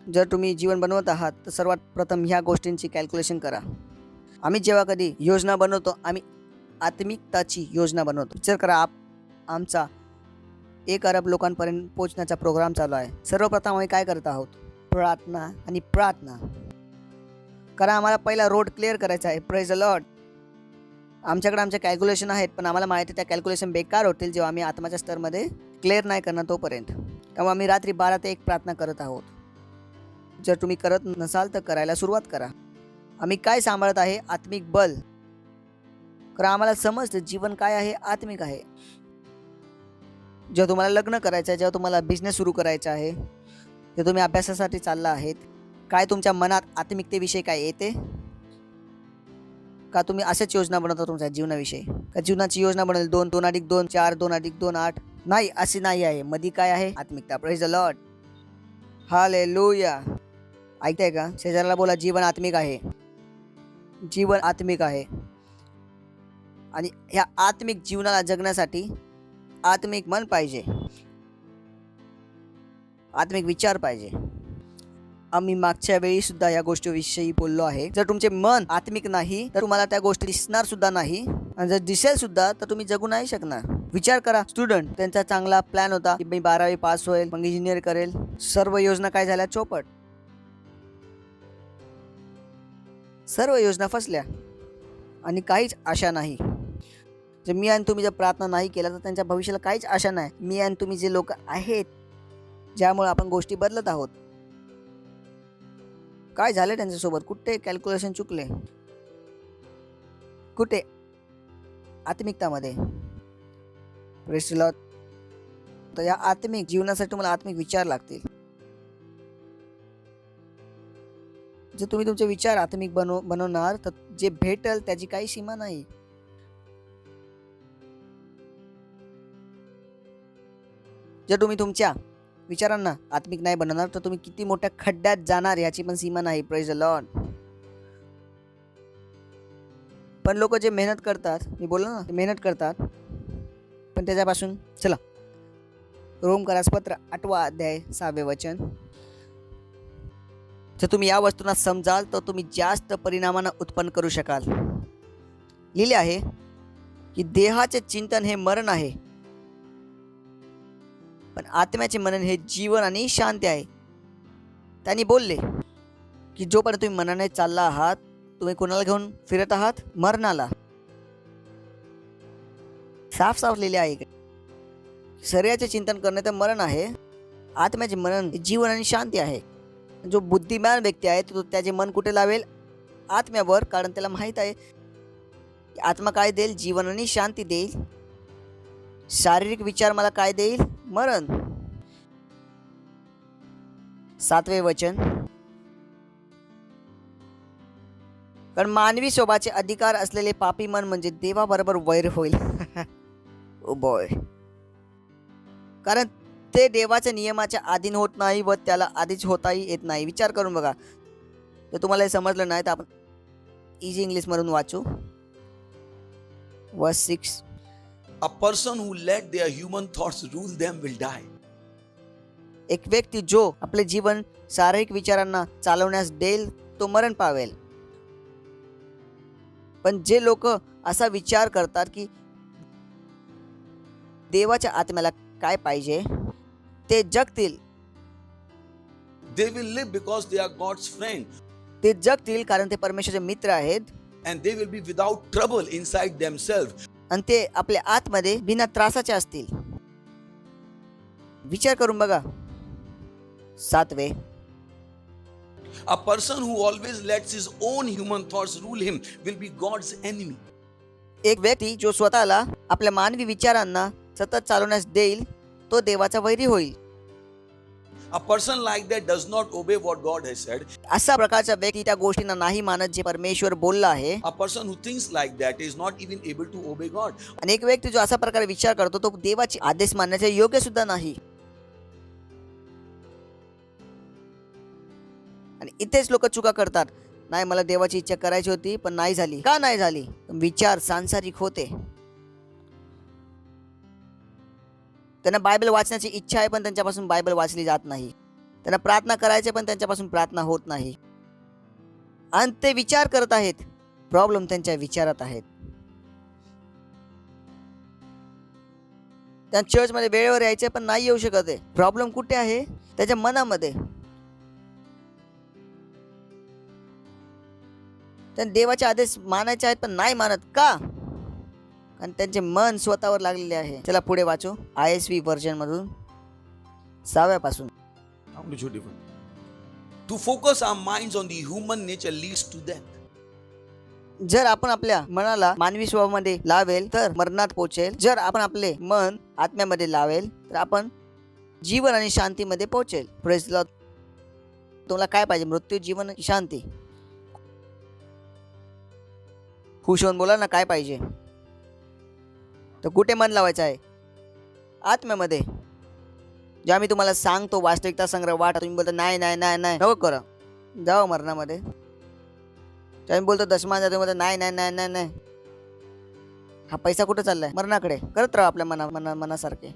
जर तुम्ही जीवन बनवत आहात तर सर्वात प्रथम ह्या गोष्टींची कॅल्क्युलेशन करा. आम्ही जेव्हा कधी योजना बनवतो, आम्ही आत्मिकताची योजना बनवतो. विचार करा, आमचा 1 अरब लोकांपर्यंत पोहोचण्याचा प्रोग्राम चालू आहे. सर्वप्रथम आम्ही काय करत आहोत? प्रार्थना आणि प्रार्थना. कारण आम्हाला पहिला रोड क्लिअर करायचा आहे. Praise the Lord. आमच्याकडे आमचे कॅल्क्युलेशन आहेत, पण आम्हाला माहिती आहे त्या कॅल्क्युलेशन बेकार होतील जेव्हा आम्ही आत्माच्या स्तरमध्ये क्लिअर नाही करणार तोपर्यंत. त्यामुळे आम्ही रात्री 12 ते 1 प्रार्थना करत आहोत. जर तुम्ही करत नसाल तर करायला सुरुवात करा. आम्ही काय सांभाळत आहे? आत्मिक बल. कारण आम्हाला समजतं जीवन काय आहे? आत्मिक आहे. जेव्हा तुम्हाला लग्न करायचं आहे, जेव्हा तुम्हाला बिझनेस सुरू करायचा आहे, जेव्हा तुम्ही अभ्यासासाठी चालला आहेत, काय तुमच्या मनात आत्मिकतेविषयी काय येते का? तुम्ही अशाच योजना बनवता तुमच्या जीवनाविषयी? का जीवनाची योजना बनवली 2, 2+2, 4, 2+2, 8? नाही, अशी नाही आहे. मध्ये काय आहे? आत्मिकता. Praise the Lord. हालेलुया. ऐकताय का? शेजाऱ्याला बोला जीवन आत्मिक आहे. जीवन आत्मिक आहे. आणि ह्या आत्मिक जीवनाला जगण्यासाठी आत्मिक मन पाहिजे, आत्मिक विचार पाहिजे. आम्ही मागच्या वेळी सुद्धा या गोष्टीविषयी बोललो आहे. जर तुमचे मन आत्मिक नाही तर तुम्हाला त्या गोष्टी दिसणार सुद्धा नाही, आणि जर दिसेल सुद्धा तर तुम्ही जगू नाही शकणार. विचार करा, स्टुडंट, त्यांचा चांगला प्लॅन होता की मी 12वी पास होईल, मग इंजिनियर करेल. सर्व योजना काय झाल्या? चौपट. सर्व योजना फसल्या आणि काहीच आशा नाही. जर मी आणि तुम्ही जर प्रार्थना नाही केला तर त्यांच्या भविष्याला काहीच आशा नाही. मी आणि तुम्ही जे लोक आहेत ज्यामुळे आपण गोष्टी बदलत आहोत, काय झाले त्यांच्यासोबत? कुठे कॅल्क्युलेशन चुकले? कुठे? आत्मिकतामध्ये. Praise the Lord. तर या आत्मिक जीवनासाठी तुम्हाला आत्मिक विचार लागतील. जर तुम्ही तुमचे विचार आत्मिक बनवणार तर जे भेटेल त्याची काही सीमा नाही. जर तुम्ही तुमच्या विचारांना आत्मिक नाही बनवणार तर तुम्ही किती मोठ्या खड्ड्यात जाणार याची पण सीमा नाही. Praise the Lord. पण लोक जे मेहनत करतात, मी बोललो ना, मेहनत करतात, पण त्याच्यापासून चला रोमकरास पत्र 8वा अध्याय 6वे वचन. जर तुम्ही या वस्तूंना समजाल तर तुम्ही जास्त परिणामांना उत्पन्न करू शकाल. लिहिले आहे की देहाचे चिंतन हे मरण आहे, पण आत्म्याचे मनन हे जीवन आणि शांती आहे. त्यांनी बोलले की जोपर्यंत तुम्ही मनाने चालला आहात, तुम्ही कोणाला घेऊन फिरत आहात? मरणाला. साफ साफ लिहिले आहे. शरीराचे चिंतन करणे तर मरण आहे, आत्म्याचे मनन हे जीवन आणि शांती आहे. जो बुद्धिमान व्यक्ती आहे तो त्याचे मन कुठे लावेल? आत्म्यावर, कारण त्याला माहीत आहे की आत्मा काय देईल? जीवन आणि शांती देईल. शारीरिक विचार मला काय देईल? मरण. 7वे वचन, कारण मानवी स्वभावाचे अधिकार असलेले पापी मन म्हणजे देवाबरोबर वैर होईल. Oh boy. कारण ते देवाच्या नियमाच्या अधीन होत नाही व त्याला आधीच होताही येत नाही. विचार करून बघा. जर तुम्हाला हे समजलं नाही तर आपण इझी इंग्लिशमधून वाचू. वर्स 6. A person who let their human thoughts rule them will die. एक व्यक्ती जो आपले जीवन शारीरिक विचारांना चालवण्यास देईल तो मरण पावेल. पण जे लोक असा विचार करतात की देवाच्या आत्म्याला काय पाहिजे, ते जगतील. They will live because they are God's friend, ते जगतील कारण ते परमेश्वराचे मित्र आहेत. and they will be without trouble inside themselves. आणि ते आपल्या आतमध्ये बिना त्रासाचे असतील. विचार करून बघा. 7वे, A person who always lets his own human thoughts rule him will be God's enemy. एक व्यक्ती जो स्वतःला आपल्या मानवी विचारांना सतत चालवण्यास देईल तो देवाचा वैरी होईल. A person like that does not obey what God has said. अशा प्रकारचा व्यक्ती त्या गोष्टींना नाही मानत जे परमेश्वर बोलला आहे. A person who thinks like that is not even able to obey God. आणि एक व्यक्ती जो अशा प्रकारे विचार करतो तो देवाचे आदेश मानण्याचे योग्य सुद्धा नाही. आणि इथेच लोक चुका करतात. नाही, मला देवाची इच्छा करायची होती पण नाही झाली. का नाही झाली? विचार सांसारिक होते. त्यांना बायबल वाचण्याची इच्छा आहे पण त्यांच्यापासून बायबल वाचली जात नाही. त्यांना प्रार्थना करायची पण त्यांच्यापासून प्रार्थना होत नाही. आणि ते विचार करत आहेत. प्रॉब्लेम त्यांच्या विचारात आहेत. त्या चर्चमध्ये वेळेवर यायचे पण नाही येऊ शकत आहे. प्रॉब्लेम कुठे आहे? त्याच्या मनामध्ये. त्यांना देवाचे आदेश मानायचे आहेत पण नाही मानत. का? कारण त्यांचे मन स्वतःवर लागलेले आहे. चला पुढे वाचू. ISV व्हर्जन मधून 6व्या पासून. To focus our minds on the human nature leads to death. जर आपण आपल्या मनाला मानवी स्वभावामध्ये लावेल तर मरणात पोहोचेल. जर आपण आपले मन आत्म्यामध्ये लावेल तर आपण जीवन आणि शांतीमध्ये पोहोचेल. Praise the Lord. तुम्हाला काय पाहिजे? मृत्यू, जीवन, शांती? खुश होऊन बोला ना, काय पाहिजे? तर कुठे मन लावायचं आहे? आत्म्यामध्ये. जेव्हा मी तुम्हाला सांगतो वास्तविकता संग्रह वाटा, तुम्ही बोलता नाही नाही नाही नाही, नको करा, जाओ मरणामध्ये. जेव्हा मी बोलतो दशमान जातो, मध्ये नाही नाही नाही नाही नाही, हा पैसा कुठे चाललाय? मरणाकडे. करत राहा आपल्या मनासारखे.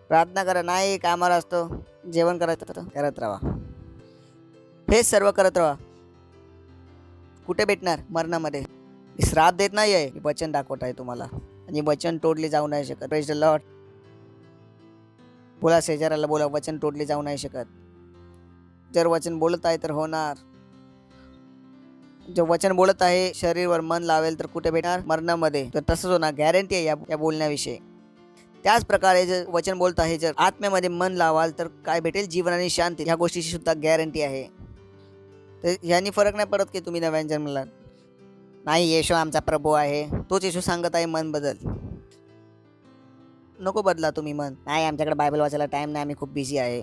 प्रार्थना करा, नाही कामाला असतो, जेवण करायचं, करत राहा. हे सर्व करत राहा. कुठे भेटणार? मरणामध्ये. श्राप देत नाही आहे, वचन दाखवत आहे तुम्हाला. आणि वचन तोडले जाऊ नाही शकत. Praise the Lord. बोला शेजाऱ्याला, बोला, वचन तोडले जाऊ नाही शकत. जर वचन बोलत आहे तर होणार. जर वचन बोलत आहे, शरीरवर मन लावेल तर कुठे भेटणार? मरणामध्ये. तर तसंच होणार. गॅरंटी आहे या बोलण्याविषयी. त्याच प्रकारे जर वचन बोलत आहे, जर आत्म्यामध्ये मन लावाल तर काय भेटेल? जीवन आणि शांती. ह्या गोष्टीची सुद्धा गॅरंटी आहे. तर ह्यांनी फरक नाही पडत की तुम्ही नव्याने जन्मलात. नाही, येशू आमचा प्रभू आहे. तोच येशू सांगत आहे मन बदल. नको बदला तुम्ही मन. नाही, आमच्याकडे बायबल वाचायला टाइम नाही, आम्ही खूप बिझी आहे.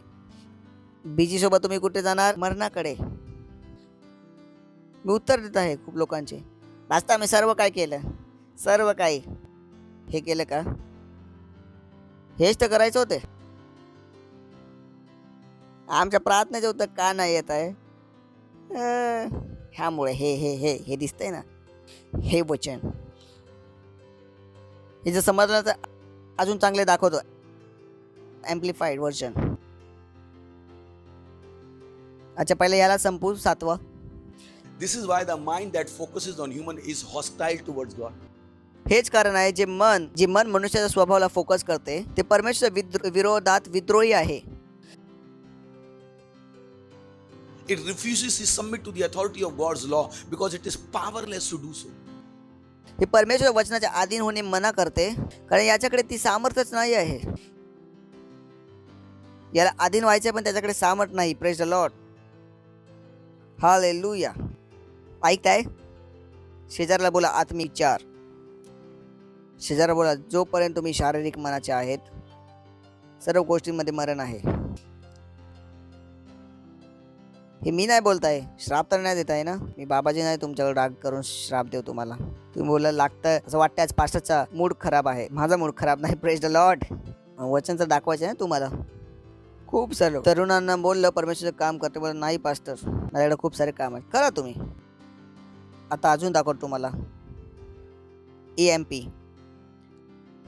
बिझी सोबत तुम्ही कुठे जाणार? मरणाकडे. मी उत्तर देत आहे खूप लोकांचे. वाचता मी सर्व काय केलं, सर्व काही हे केलं का? हेच तर करायचं होते. आमच्या प्रार्थनेचं उत्तर का नाही येत आहे? ह्यामुळे हे हे हे हे दिसतंय ना, हे वचन. हे जर समजलं तर अजून चांगले दाखवतो. Amplified version. अच्छा, पहिले याला संपू 7वं. This is why the mind that focuses on human is hostile towards God. हेच कारण आहे जे मन मनुष्याच्या स्वभावाला फोकस करते ते परमेश्वर विरोधात विद्रोही आहे. It refuses to submit to the authority of God's law because it is powerless to do so. हे परमेश्वर वचनाच्या अधीन होणे मना करते कारण याच्याकडे ती सामर्थ्यच नाही आहे. याला अधीन व्हायचे पण त्याच्याकडे सामर्थ्य नाही. Praise the Lord. हालेलुया. ऐकताय? शेजारला बोला आत्मिक विचार. शेजारला बोला जोपर्यंत तुम्ही शारीरिक मनाचे आहेत सर्व गोष्टींमध्ये मरण आहे. हे मी नाही बोलताय, श्राप तर नाही देताय ना. मी बाबाजी नाही तुमच्याकडे राग करून श्राप देऊ तुम्हाला. तुम्ही बोलायला लागतं असं वाटतं आज पास्टरचा मूड खराब आहे. माझा मूड खराब नाही. Praise the Lord. वचन तर दाखवायचं आहे ना तुम्हाला. खूप सारं तरुणांना बोललं परमेश्वरचं काम करते, बोला नाही पास्टर माझ्याकडे खूप सारे काम आहे. करा तुम्ही. आता अजून दाखवतो तुम्हाला. EMP.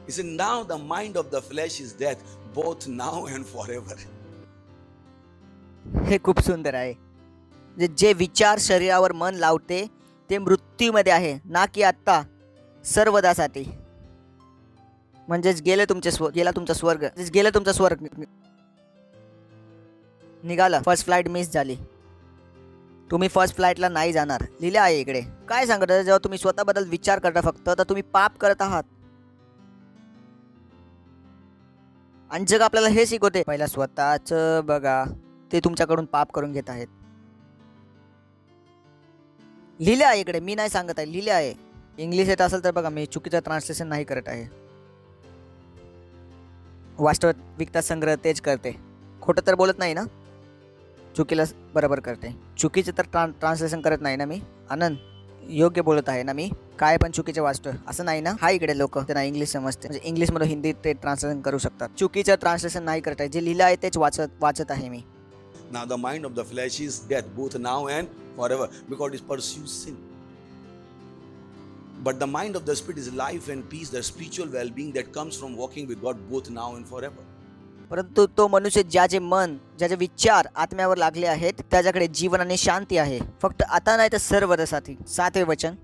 He said, now the mind of the flesh is death, both now and forever. हे खूप सुंदर आहे. जे विचार शरीरावर मन लावते ते मृत्यूमध्ये आहे ना की आत्ता सर्वदासाठी. म्हणजेच गेला तुमचा स्वर्ग निघाला. फर्स्ट फ्लाईट मिस झाली. तुम्ही फर्स्ट फ्लाईटला नाही जाणार. लिहिले आहे इकडे. काय सांगत आहे? जेव्हा तुम्ही स्वतःबद्दल विचार करता फक्त तर तुम्ही पाप करत आहात. आणि जग आपल्याला हे शिकवते पहिला स्वतःच बघा, ते तुमच्याकडून पाप करून घेत आहेत. लिहिले आहे इकडे. मी नाही सांगत आहे, लिहिले आहे. इंग्लिश येत असेल तर बघा, मी चुकीचं ट्रान्सलेशन नाही करत आहे. वास्तविकता संग्रह तेच करते. खोटं तर बोलत नाही ना. चुकीला बरोबर करते. चुकीचं तर ट्रान्सलेशन करत नाही ना मी. आनंद योग्य बोलत आहे ना मी. काय पण चुकीचं वाचतोय असं नाही ना. हा इकडे लोक त्यांना इंग्लिश समजते, म्हणजे इंग्लिशमधून हिंदीत ते ट्रान्सलेशन करू शकतात. चुकीचं ट्रान्सलेशन नाही करत आहे. जे लिहिलं आहे तेच वाचत आहे मी. Now the mind of the flesh is death, both now and forever, because it pursues sin. But the mind of the spirit is life and peace, the spiritual well-being that comes from walking with God both now and forever. परंतु तो मनुष्य ज्याचे विचार आत्म्यावर लागले आहेत त्याच्याकडे जीवन आणि शांती आहे, फक्त आता नाही तर सर्वदासाठी. 7वे वचन.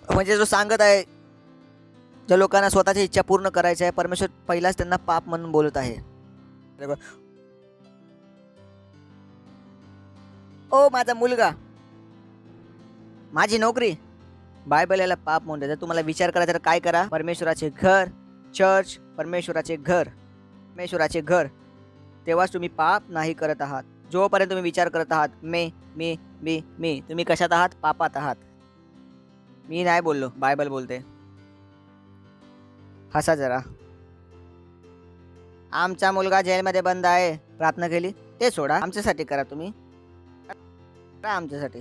म्हणजे जो सांगत आहे ज्या लोकांना स्वतःची इच्छा पूर्ण करायची आहे, परमेश्वर पहिलाच त्यांना पाप म्हणून बोलत आहे. ओ माझा मुलगा, माझी नोकरी, बायबल याला पाप म्हणते. जर तुम्हाला विचार करायचा तर काय करा? परमेश्वराचे घर, चर्च, परमेश्वराचे घर, तेव्हाच तुम्ही पाप नाही करत आहात. जोपर्यंत तुम्ही विचार करत आहात मी, तुम्ही कशात आहात? पापात आहात. मी नाही बोललो, बायबल बोलते. हसा जरा. आमचा मुलगा जेलमध्ये बंद आहे, प्रार्थना केली, ते सोडा. आमच्यासाठी करा. तुम्ही आमच्यासाठी.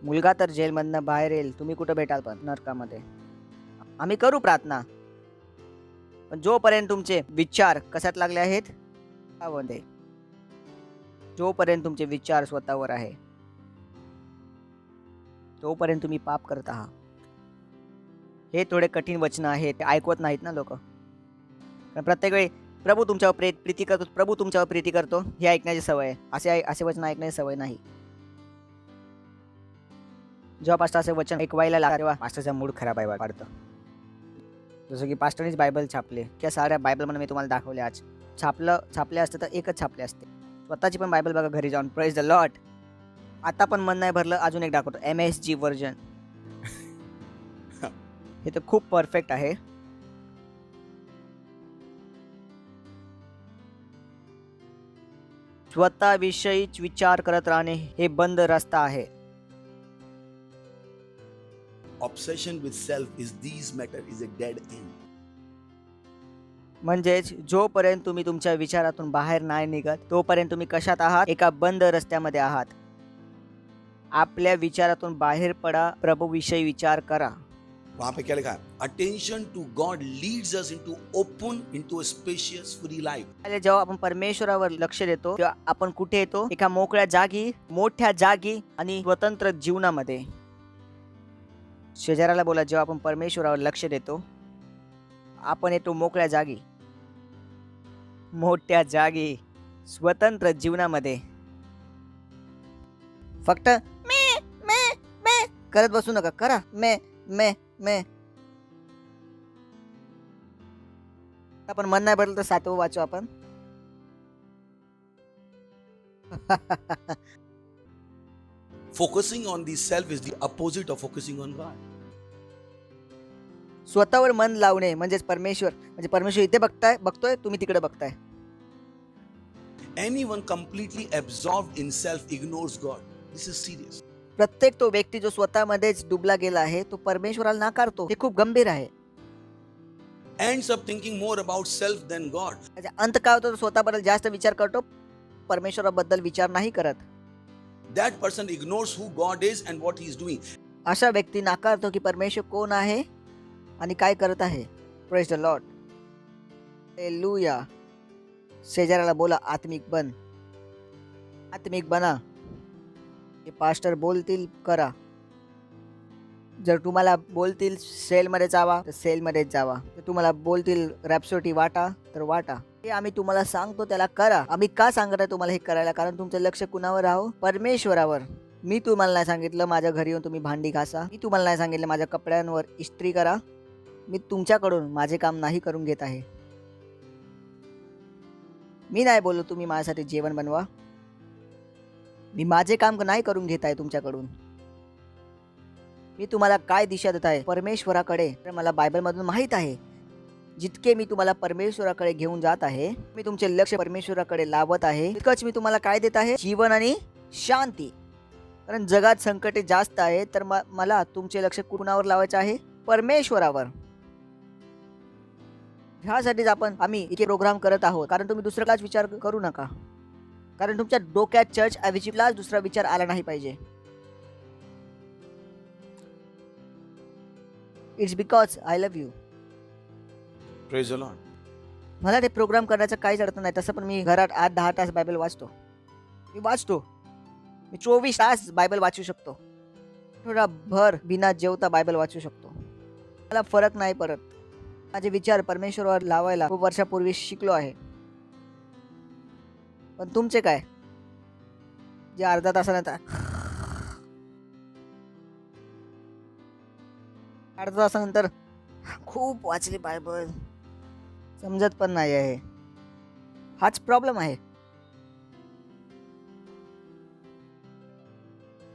मुलगा तर जेलमधनं बाहेर येईल, तुम्ही कुठं भेटाल पण? नरकामध्ये. आम्ही करू प्रार्थना, पण जोपर्यंत तुमचे विचार कशात लागले आहेत? जोपर्यंत तुमचे विचार स्वतःवर आहे तोपर्यंत तुम्ही पाप करत आहात. हे थोडे कठीण वचन आहेत, ते ऐकवत नाहीत ना लोक. कारण प्रत्येक वेळी प्रभू तुमच्यावर प्रीती करतो हे ऐकण्याची सवय आहे. असे वचन ऐकण्याची सवय नाही. जेव्हा पास्टर असे वचन ऐकवायला लागतात तेव्हा पास्टरचा मूड खराब आहे वाटतं. जसं की पास्टरनेच बायबल छापले, त्या साऱ्या बायबल म्हणून मी तुम्हाला दाखवले. आज छापले असते तर एकच छापले असते. स्वतःची पण बायबल बघा घरी जाऊन. Praise the Lord. आता पण मन नाही भरलं, अजून एक दाखवतो. MSG version. हे तर खूप परफेक्ट आहे. स्वतःविषयीच विचार करत राहणे हे बंद रस्ता आहे. Obsession with self is these matter is a dead end. म्हणजेच जोपर्यंत तुम्ही तुमच्या विचारातून बाहेर नाही निघत तोपर्यंत तुम्ही कशात आहात? एका बंद रस्त्यामध्ये आहात. आपल्या विचारातून बाहेर पडा, प्रभूविषयी विचार करा. वहां पे क्या लिखा है? Attention to God leads us into open into a spacious free life. पहिले जेव्हा आपण परमेश्वरावर लक्ष देतो तेव्हा आपण कुठे येतो? एका मोकळ्या जागी, मोठ्या जागी आणि स्वतंत्र जीवनामध्ये. शेजाऱ्याला बोला, जेव्हा आपण परमेश्वरावर लक्ष देतो आपण येतो मोकळ्या जागी, मोठ्या जागी, स्वतंत्र जीवनामध्ये. फक्त मे करत बसू नका. करा मे. आपण मन नाही भरलं तर 7वं वाचू आपण. Focusing on the self is the opposite of focusing on God. स्वतःवर मन लावणे म्हणजेच परमेश्वर, म्हणजे परमेश्वर इथे बघतोय, तुम्ही तिकडे बघताय. Anyone completely absorbed in self ignores God. This is serious. प्रत्येक तो व्यक्ती जो स्वतःमध्येच डुबला गेला आहे तो परमेश्वराला नाकारतो. हे खूप गंभीर आहे. Ends up thinking more about self than God. त्याचा अंत काय होतो? तो स्वतःबद्दल जास्त विचार करतो, परमेश्वराबद्दल विचार नाही करत. That person ignores who God is and what He is doing. अशा व्यक्ती नाकारतो की परमेश्वर कोण आहे आणि काय करत आहे. Praise the Lord. हालेलुया. शेजाऱ्याला बोला, आत्मिक बन, आत्मिक बना. हे पास्टर बोलतील करा. जर तुम्हाला बोलतील सेलमध्ये जावा तर सेलमध्येच जावा. जर तुम्हाला बोलतील रॅप्सोटी वाटा तर वाटा. हे आम्ही तुम्हाला सांगतो त्याला करा. आम्ही का सांगत आहे तुम्हाला हे करायला? कारण तुमचं लक्ष कुणावर राहो? परमेश्वरावर. मी तुम्हाला नाही सांगितलं माझ्या घरी येऊन तुम्ही भांडी घासा. मी तुम्हाला नाही सांगितलं माझ्या कपड्यांवर इस्त्री करा. मी तुमच्याकडून माझे काम नाही करून घेत आहे. मी नाही बोललो तुम्ही माझ्यासाठी जेवण बनवा. मी माझे काम नाही करून घेत आहे तुमच्याकडून. मी तुम्हाला काय दिशा देत आहे? परमेश्वराकडे. तर मला बायबलमधून माहीत आहे जितके मी तुम्हाला परमेश्वराकडे घेऊन जात आहे, मी तुमचे लक्ष परमेश्वराकडे लावत आहे, तितकंच मी तुम्हाला काय देत आहे? जीवन आणि शांती. कारण जगात संकटे जास्त आहे तर मला तुमचे लक्ष कुणावर लावायचे आहे? परमेश्वरावर. ह्यासाठीच आम्ही इथे प्रोग्राम करत आहोत. कारण तुम्ही दुसरा काच विचार करू नका. कारण तुमच्या डोक्यात चर्च ऐवजीला दुसरा विचार आला नाही पाहिजे. It's because I love you. Praise the Lord. मला ते प्रोग्राम करण्याचं काहीच अर्थ नाही. तसं पण मी घरात 8-10 तास बायबल वाचतो. मी 24 तास बायबल वाचू शकतो. थोडा भर बिना जेवता बायबल वाचू शकतो. मला फरक नाही पडत. माझे विचार परमेश्वरावर लावायला खूप वर्षापूर्वी शिकलो आहे. पण तुमचे काय? जे अर्धा तासानंतर खूप वाचली बायबल, समजत पण नाही आहे. हाच प्रॉब्लेम आहे.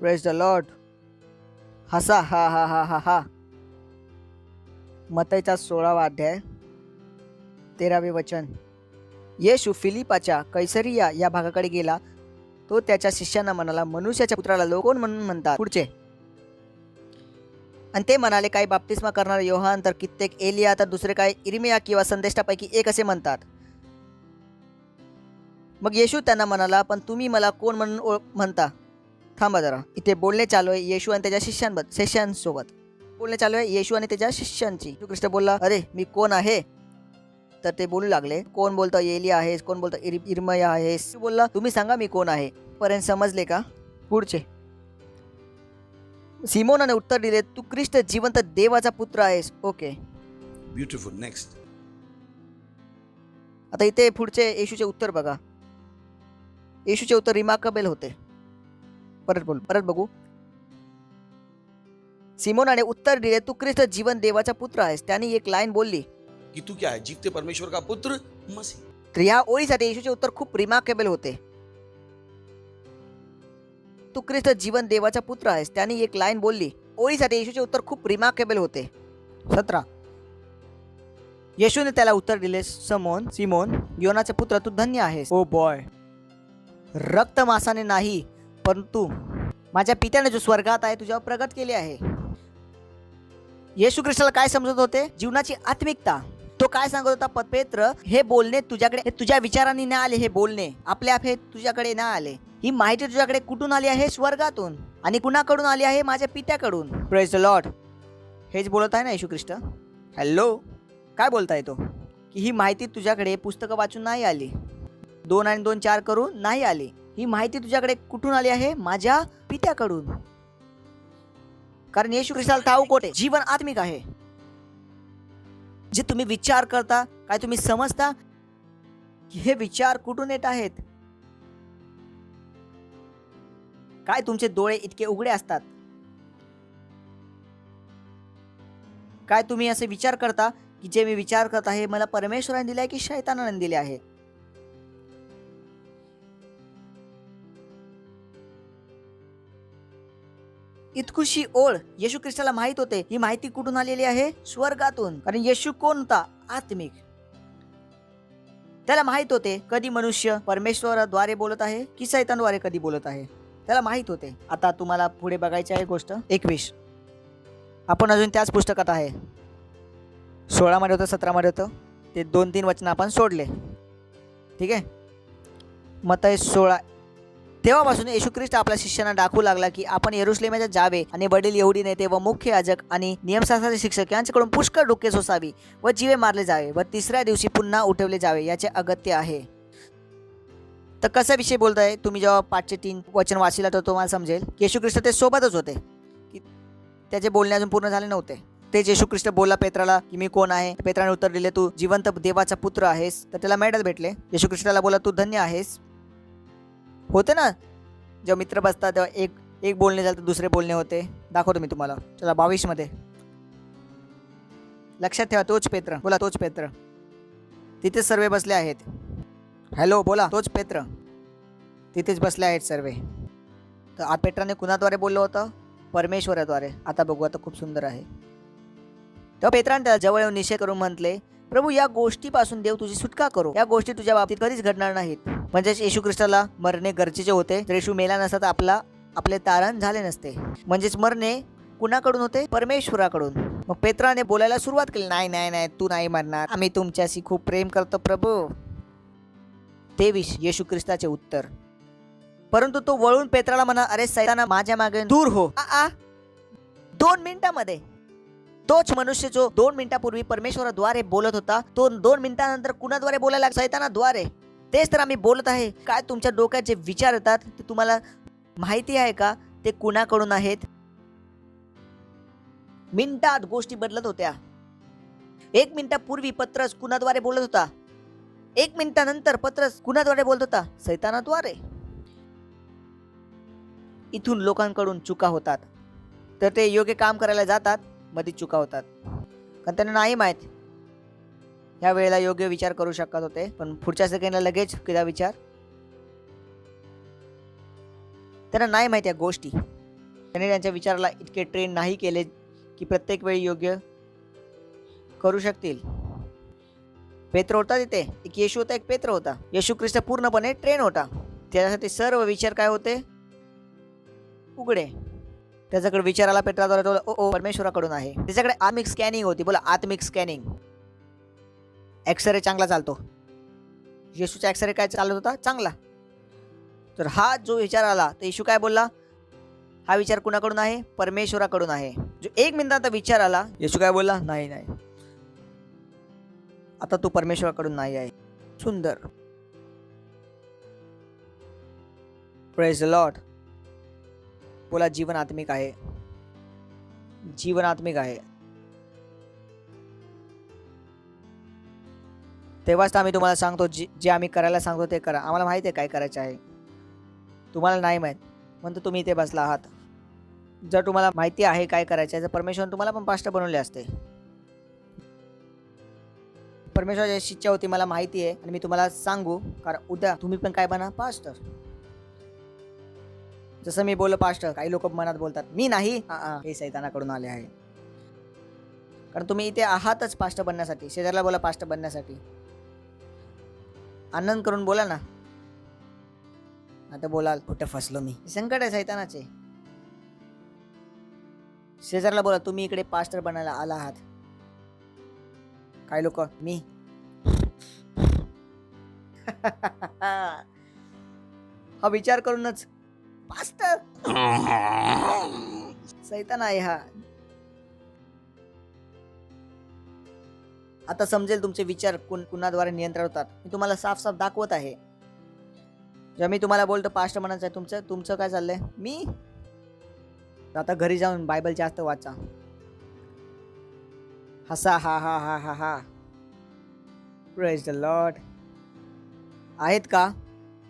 Praise the Lord. हसा हा हा हा हा हा. मत्तईचा 16वा अध्याय 13वे वचन. येशू फिलिपाच्या कैसरिया या भागाकडे गेला. तो त्याच्या शिष्यांना म्हणाला, मनुष्याच्या पुत्राला लोक कोण म्हणून म्हणतात? पुढचे. आणि ते म्हणाले, काही बाप्तिस्मा करणारा योहान, तर कित्येक एलिया, तर दुसरे काय इर्मिया किंवा संदेष्टापैकी एक असे म्हणतात. मग येशू त्यांना म्हणाला, पण तुम्ही मला कोण म्हणून म्हणता? थांबा जरा. इथे बोलणे चालू आहे येशू आणि त्याच्या शिष्यांसोबत बोलणे चालू आहे. येशू आणि त्याच्या शिष्यांची. येशू ख्रिस्त बोलला, अरे मी कोण आहे? तर ते बोलू लागले, कोण बोलतं एलिया आहेस, कोण बोलतं इर्मिया आहेस. बोलला, तुम्ही सांगा मी कोण आहे. पर्यंत समजले का? पुढचे. सिमोनाने उत्तर दिले, तू ख्रिस्त जिवंत देवाचा पुत्र आहेस. Okay, Beautiful. Next. आता इथे पुढचे येशूचे उत्तर बघा. येशूचे उत्तर रिमार्केबल होते. परत बघू. सिमोनाने उत्तर दिले, तू ख्रिस्त जीवन देवाचा पुत्र आहेस. त्याने एक लाईन बोलली कि तू क्या है? जीवते परमेश्वर का पुत्र मसीह. तर ह्या ओळीसाठी येशूचे उत्तर खूप रिमार्केबल होते. तू ख्रिस्त जीवन देवाचा पुत्र आहेस. त्याने एक लाईन बोलली. ओळीसाठी येशूचे उत्तर खूप रिमार्केबल होते. 17. येशूने त्याला उत्तर दिले, सिमोन योनाचे पुत्र, तू धन्य आहेस. ओ बॉय, रक्त मांसाने नाही परंतु माझ्या पित्याने जो स्वर्गात आहे तुझ्यावर प्रगट केले आहे. येशू ख्रिस्ताला काय समजत होते? जीवनाची आत्मिकता. तो काय सांगत होता? पेत्र, हे बोलणे तुझ्याकडे तुझ्या विचारांनी नाही आले. हे बोलणे आपले आप हे तुझ्याकडे नाही आले. ही माहिती तुझ्याकडे कुठून आली आहे? स्वर्गातून. आणि कुणाकडून आली आहे? माझ्या पित्याकडून. Praise the Lord. हेच बोलत आहे ना येशू ख्रिस्त. हॅलो, काय बोलताय तो की ही माहिती तुझ्याकडे पुस्तकं वाचून नाही आली, 2 आणि 2 4 करून नाही आली. ही माहिती तुझ्याकडे कुठून आली आहे? माझ्या पित्याकडून. कारण येशू ख्रिस्ताला ठाऊक होते जीवन आत्मिक आहे. जे तुम्ही विचार करता, काय तुम्ही समजता की हे विचार कुठून येत आहेत? काय तुमचे डोळे इतके उघडे असतात? काय तुम्ही असे विचार करता की जे मी विचार करत आहे मला परमेश्वराने दिले आहे की शैतानाने दिले आहे? इतकुशी ओळ येशू ख्रिस्ताला माहित होते. ही माहिती कुठून आलेली आहे? स्वर्गातून. कारण येशू कोण होता? आत्मिक. त्याला माहित होते कधी मनुष्य परमेश्वराद्वारे बोलत आहे की शैतानद्वारे कधी बोलत आहे. त्याला माहित होते. आता तुम्हाला पुढे बघायची आहे गोष्ट 21. आपण अजून त्याच पुस्तकात आहे. 16 मध्ये होतं, 17 मध्ये होतं. ते 2-3 वचन आपण सोडले. ठीक आहे. मत्ती 16. तेव्हापासून येशू ख्रिस्त आपल्या शिष्यांना दाखवू लागला की आपण यरुशलेमात जावे आणि वडील यहुदी नेते व मुख्य याजक आणि नियमशास्त्राचे शिक्षक यांच्याकडून पुष्कळ डोके सोसावी व जीवे मारले जावे व 3ऱ्या दिवशी पुन्हा उठवले जावे याचे अगत्य आहे. तर कसा विषय बोलताय तुम्ही? जेव्हा 5-3 वचन वाचला तर तुम्हाला समजेल की येशू ख्रिस्त ते सोबतच होते, की त्याचे बोलणे अजून पूर्ण झाले नव्हते. तेच येशू ख्रिस्त बोलला पेत्राला की मी कोण आहे? पेत्राने उत्तर दिले तू जिवंत देवाचा पुत्र आहेस. तर त्याला मेडल भेटले. येशू ख्रिस्ताला बोला तू धन्य आहेस. होते ना जेव्हा मित्र बसतात तेव्हा एक बोलणे झालं तर दुसरे बोलणे होते. दाखवतो मी तुम्हाला. चला 22 मध्ये लक्षात ठेवा. तोच पेत्र. बोला तोच पेत्र. तिथेच सर्व बसले आहेत. हॅलो बोला तोच पेत्र. तिथेच बसले आहेत सर्व. तर पेत्राने कुणाद्वारे बोललं होतं? परमेश्वराद्वारे. आता बघू. आता खूप सुंदर आहे. तेव्हा पेत्राने त्याला जवळ येऊन निषेध करून म्हटले प्रभू या गोष्टीपासून देव तुझी सुटका करो. या गोष्टी तुझ्या बाबतीत कधीच घडणार नाहीत. म्हणजेच येशू ख्रिस्ताला मरणे गरजेचे होते. जर येशू मेला नसता तर आपले तारण झाले नसते. म्हणजेच मरणे कुणाकडून होते? परमेश्वराकडून. मग पेत्राने बोलायला सुरुवात केली नाही नाही नाही तू नाही मरणार. आम्ही तुमच्याशी खूप प्रेम करतो प्रभू. 23 येशू ख्रिस्ताचे उत्तर. परंतु तो वळून पेत्राला म्हणा अरे सैताना माझ्या मागे दूर हो. 2 मिनिटांमध्ये तोच मनुष्य जो 2 मिनिटापूर्वी परमेश्वराद्वारे बोलत होता तो 2 मिनिटांनंतर कुणाद्वारे बोलायला? सैतानाद्वारे. तेच तर आम्ही बोलत आहे. काय तुमच्या डोक्यात जे विचार येतात ते तुम्हाला माहिती आहे का ते कुणाकडून आहेत? मिनिटात गोष्टी बदलत होत्या. 1 मिनिटापूर्वी पत्रस कुणाद्वारे बोलत होता? 1 मिनिटानंतर पत्रस कुणाद्वारे बोलत होता? सैतानाद्वारे. इथून लोकांकडून चुका होतात. तर ते योग्य काम करायला जातात, मध्ये चुका होतात. कारण त्यांना नाही माहीत. ह्या वेळेला योग्य विचार करू शकत होते पण पुढच्या सेकंडला लगेच केला विचार. त्यांना नाही माहिती या गोष्टी. त्यांनी त्यांच्या विचाराला इतके ट्रेन नाही केले की प्रत्येक वेळी योग्य करू शकतील. पेत्र होता तिथे. एक येशू होता, एक पेत्र होता. येशू ख्रिस्त पूर्णपणे ट्रेन होता. त्यासाठी सर्व विचार काय होते? उघडे. त्याच्याकडे विचाराला पेत्राद्वारे ओ परमेश्वराकडून आहे. त्याच्याकडे आत्मिक स्कॅनिंग होती. बोला आत्मिक स्कॅनिंग. एक्सरे चांगला चालतो. येशूचा एक्सरे काय चालत होता? चांगला. तर हा जो विचार आला तर येशू काय बोलला? हा विचार कुणाकडून आहे? परमेश्वराकडून आहे. जो 1 मिनिटाचा विचार आला येशू काय बोलला? नाही नाही आता तू परमेश्वराकडून नाही आहे. सुंदर. Praise the Lord. बोला जीवन आत्मिक आहे. जीवन आत्मिक आहे. तेव्हाच आम्ही तुम्हाला सांगतो जे आम्ही करायला सांगतो ते करा. आम्हाला माहिती आहे काय करायचं आहे. तुम्हाला नाही माहीत म्हणतो तुम्ही इथे बसला आहात. जर तुम्हाला माहिती आहे काय करायचं आहे तर परमेश्वराने तुम्हाला पण पास्टर बनवले असते. परमेश्वराची इच्छा होती मला माहिती आहे आणि मी तुम्हाला सांगू कारण उद्या तुम्ही पण काय बना? पास्टर. जसं मी बोललो पास्टर, काही लोक मनात बोलतात मी नाही, हे सैतानाकडून आले आहे. कारण तुम्ही इथे आहातच पास्टर बनण्यासाठी. शेजारला बोला पास्टर बनण्यासाठी. आनंद करून बोला ना. आता बोलाल कुठे फसलो मी. संकट आहे सैतानाचे. शेजारला बोला तुम्ही इकडे पास्टर बनायला आला आहात. काही लोक मी हा विचार करूनच पास्टर. सैतान आहे हा. आता समजेल तुमचे विचार कुणाद्वारे नियंत्रण होतात. मी तुम्हाला साफ साफ दाखवत आहे. जेव्हा मी तुम्हाला बोलतो पास्ट म्हणायचं आहे, तुमचं काय चाललंय? मी आता घरी जाऊन बायबल जास्त वाचा, हसा, हा हा हा हा हा. Praise the Lord. आहेत का?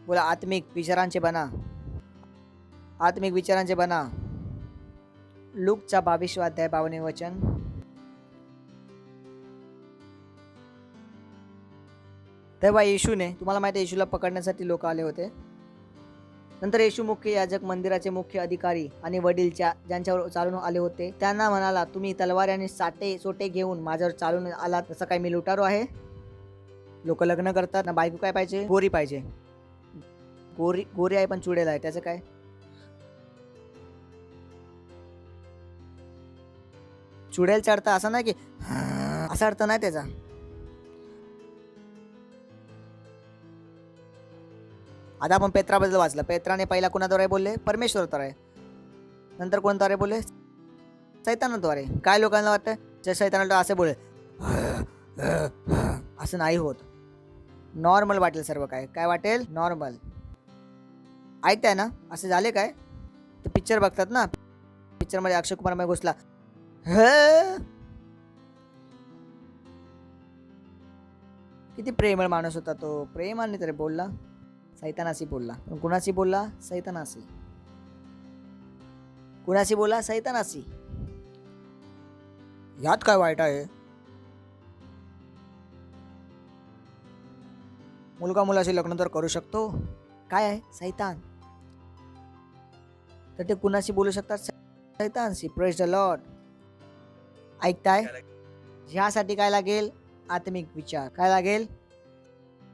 बोला आत्मिक विचारांचे बना, आत्मिक विचारांचे बना. लूकचा 22 अध्याय 52 वचन. तेव्हा येशूने, तुम्हाला माहिती आहे येशूला पकडण्यासाठी लोक आले होते. नंतर येशू मुख्य याजक, मंदिराचे मुख्य अधिकारी आणि वडील ज्यांच्यावर चालून आले होते त्यांना म्हणाला, तुम्ही तलवार आणि सोटे घेऊन माझ्यावर चालून आलात, तसं काय मी लुटारो आहे? लोक लग्न करतात ना, बायको काय पाहिजे? गोरी पाहिजे. गोरी आहे पण चुडेल आहे, त्याचं काय? चुडेल चढता असं नाही की असा अर्थ नाही त्याचा. आता आपण पेत्राबद्दल वाचलं. पेत्राने पहिला कोणाद्वारे बोलले? परमेश्वराद्वारे. नंतर कोणाद्वारे बोलले? सैतानाद्वारे. काय लोकांना वाटतं जे सैतानाला असे बोले असं नाही होत. नॉर्मल वाटेल सर्व. काय वाटेल? नॉर्मल. ऐकताय ना? असे झाले काय? ते पिक्चर बघतात ना, पिक्चरमध्ये अक्षय कुमार मध्ये घुसला, किती प्रेमळ माणूस होता तो. प्रेमाने तरी बोलला, सैतानाशी बोलला. कुणाशी बोलला? सैतानाशी. कुणाशी बोलला? सैतानाशी. यात काय वाईट आहे? मुलगा मुलाशी लग्न तर करू शकतो. काय आहे? सैतान. तर ते कुणाशी बोलू शकतात? सैतानशी. Praise the Lord. ऐकताय? ह्यासाठी काय लागेल? आत्मिक विचार. काय लागेल?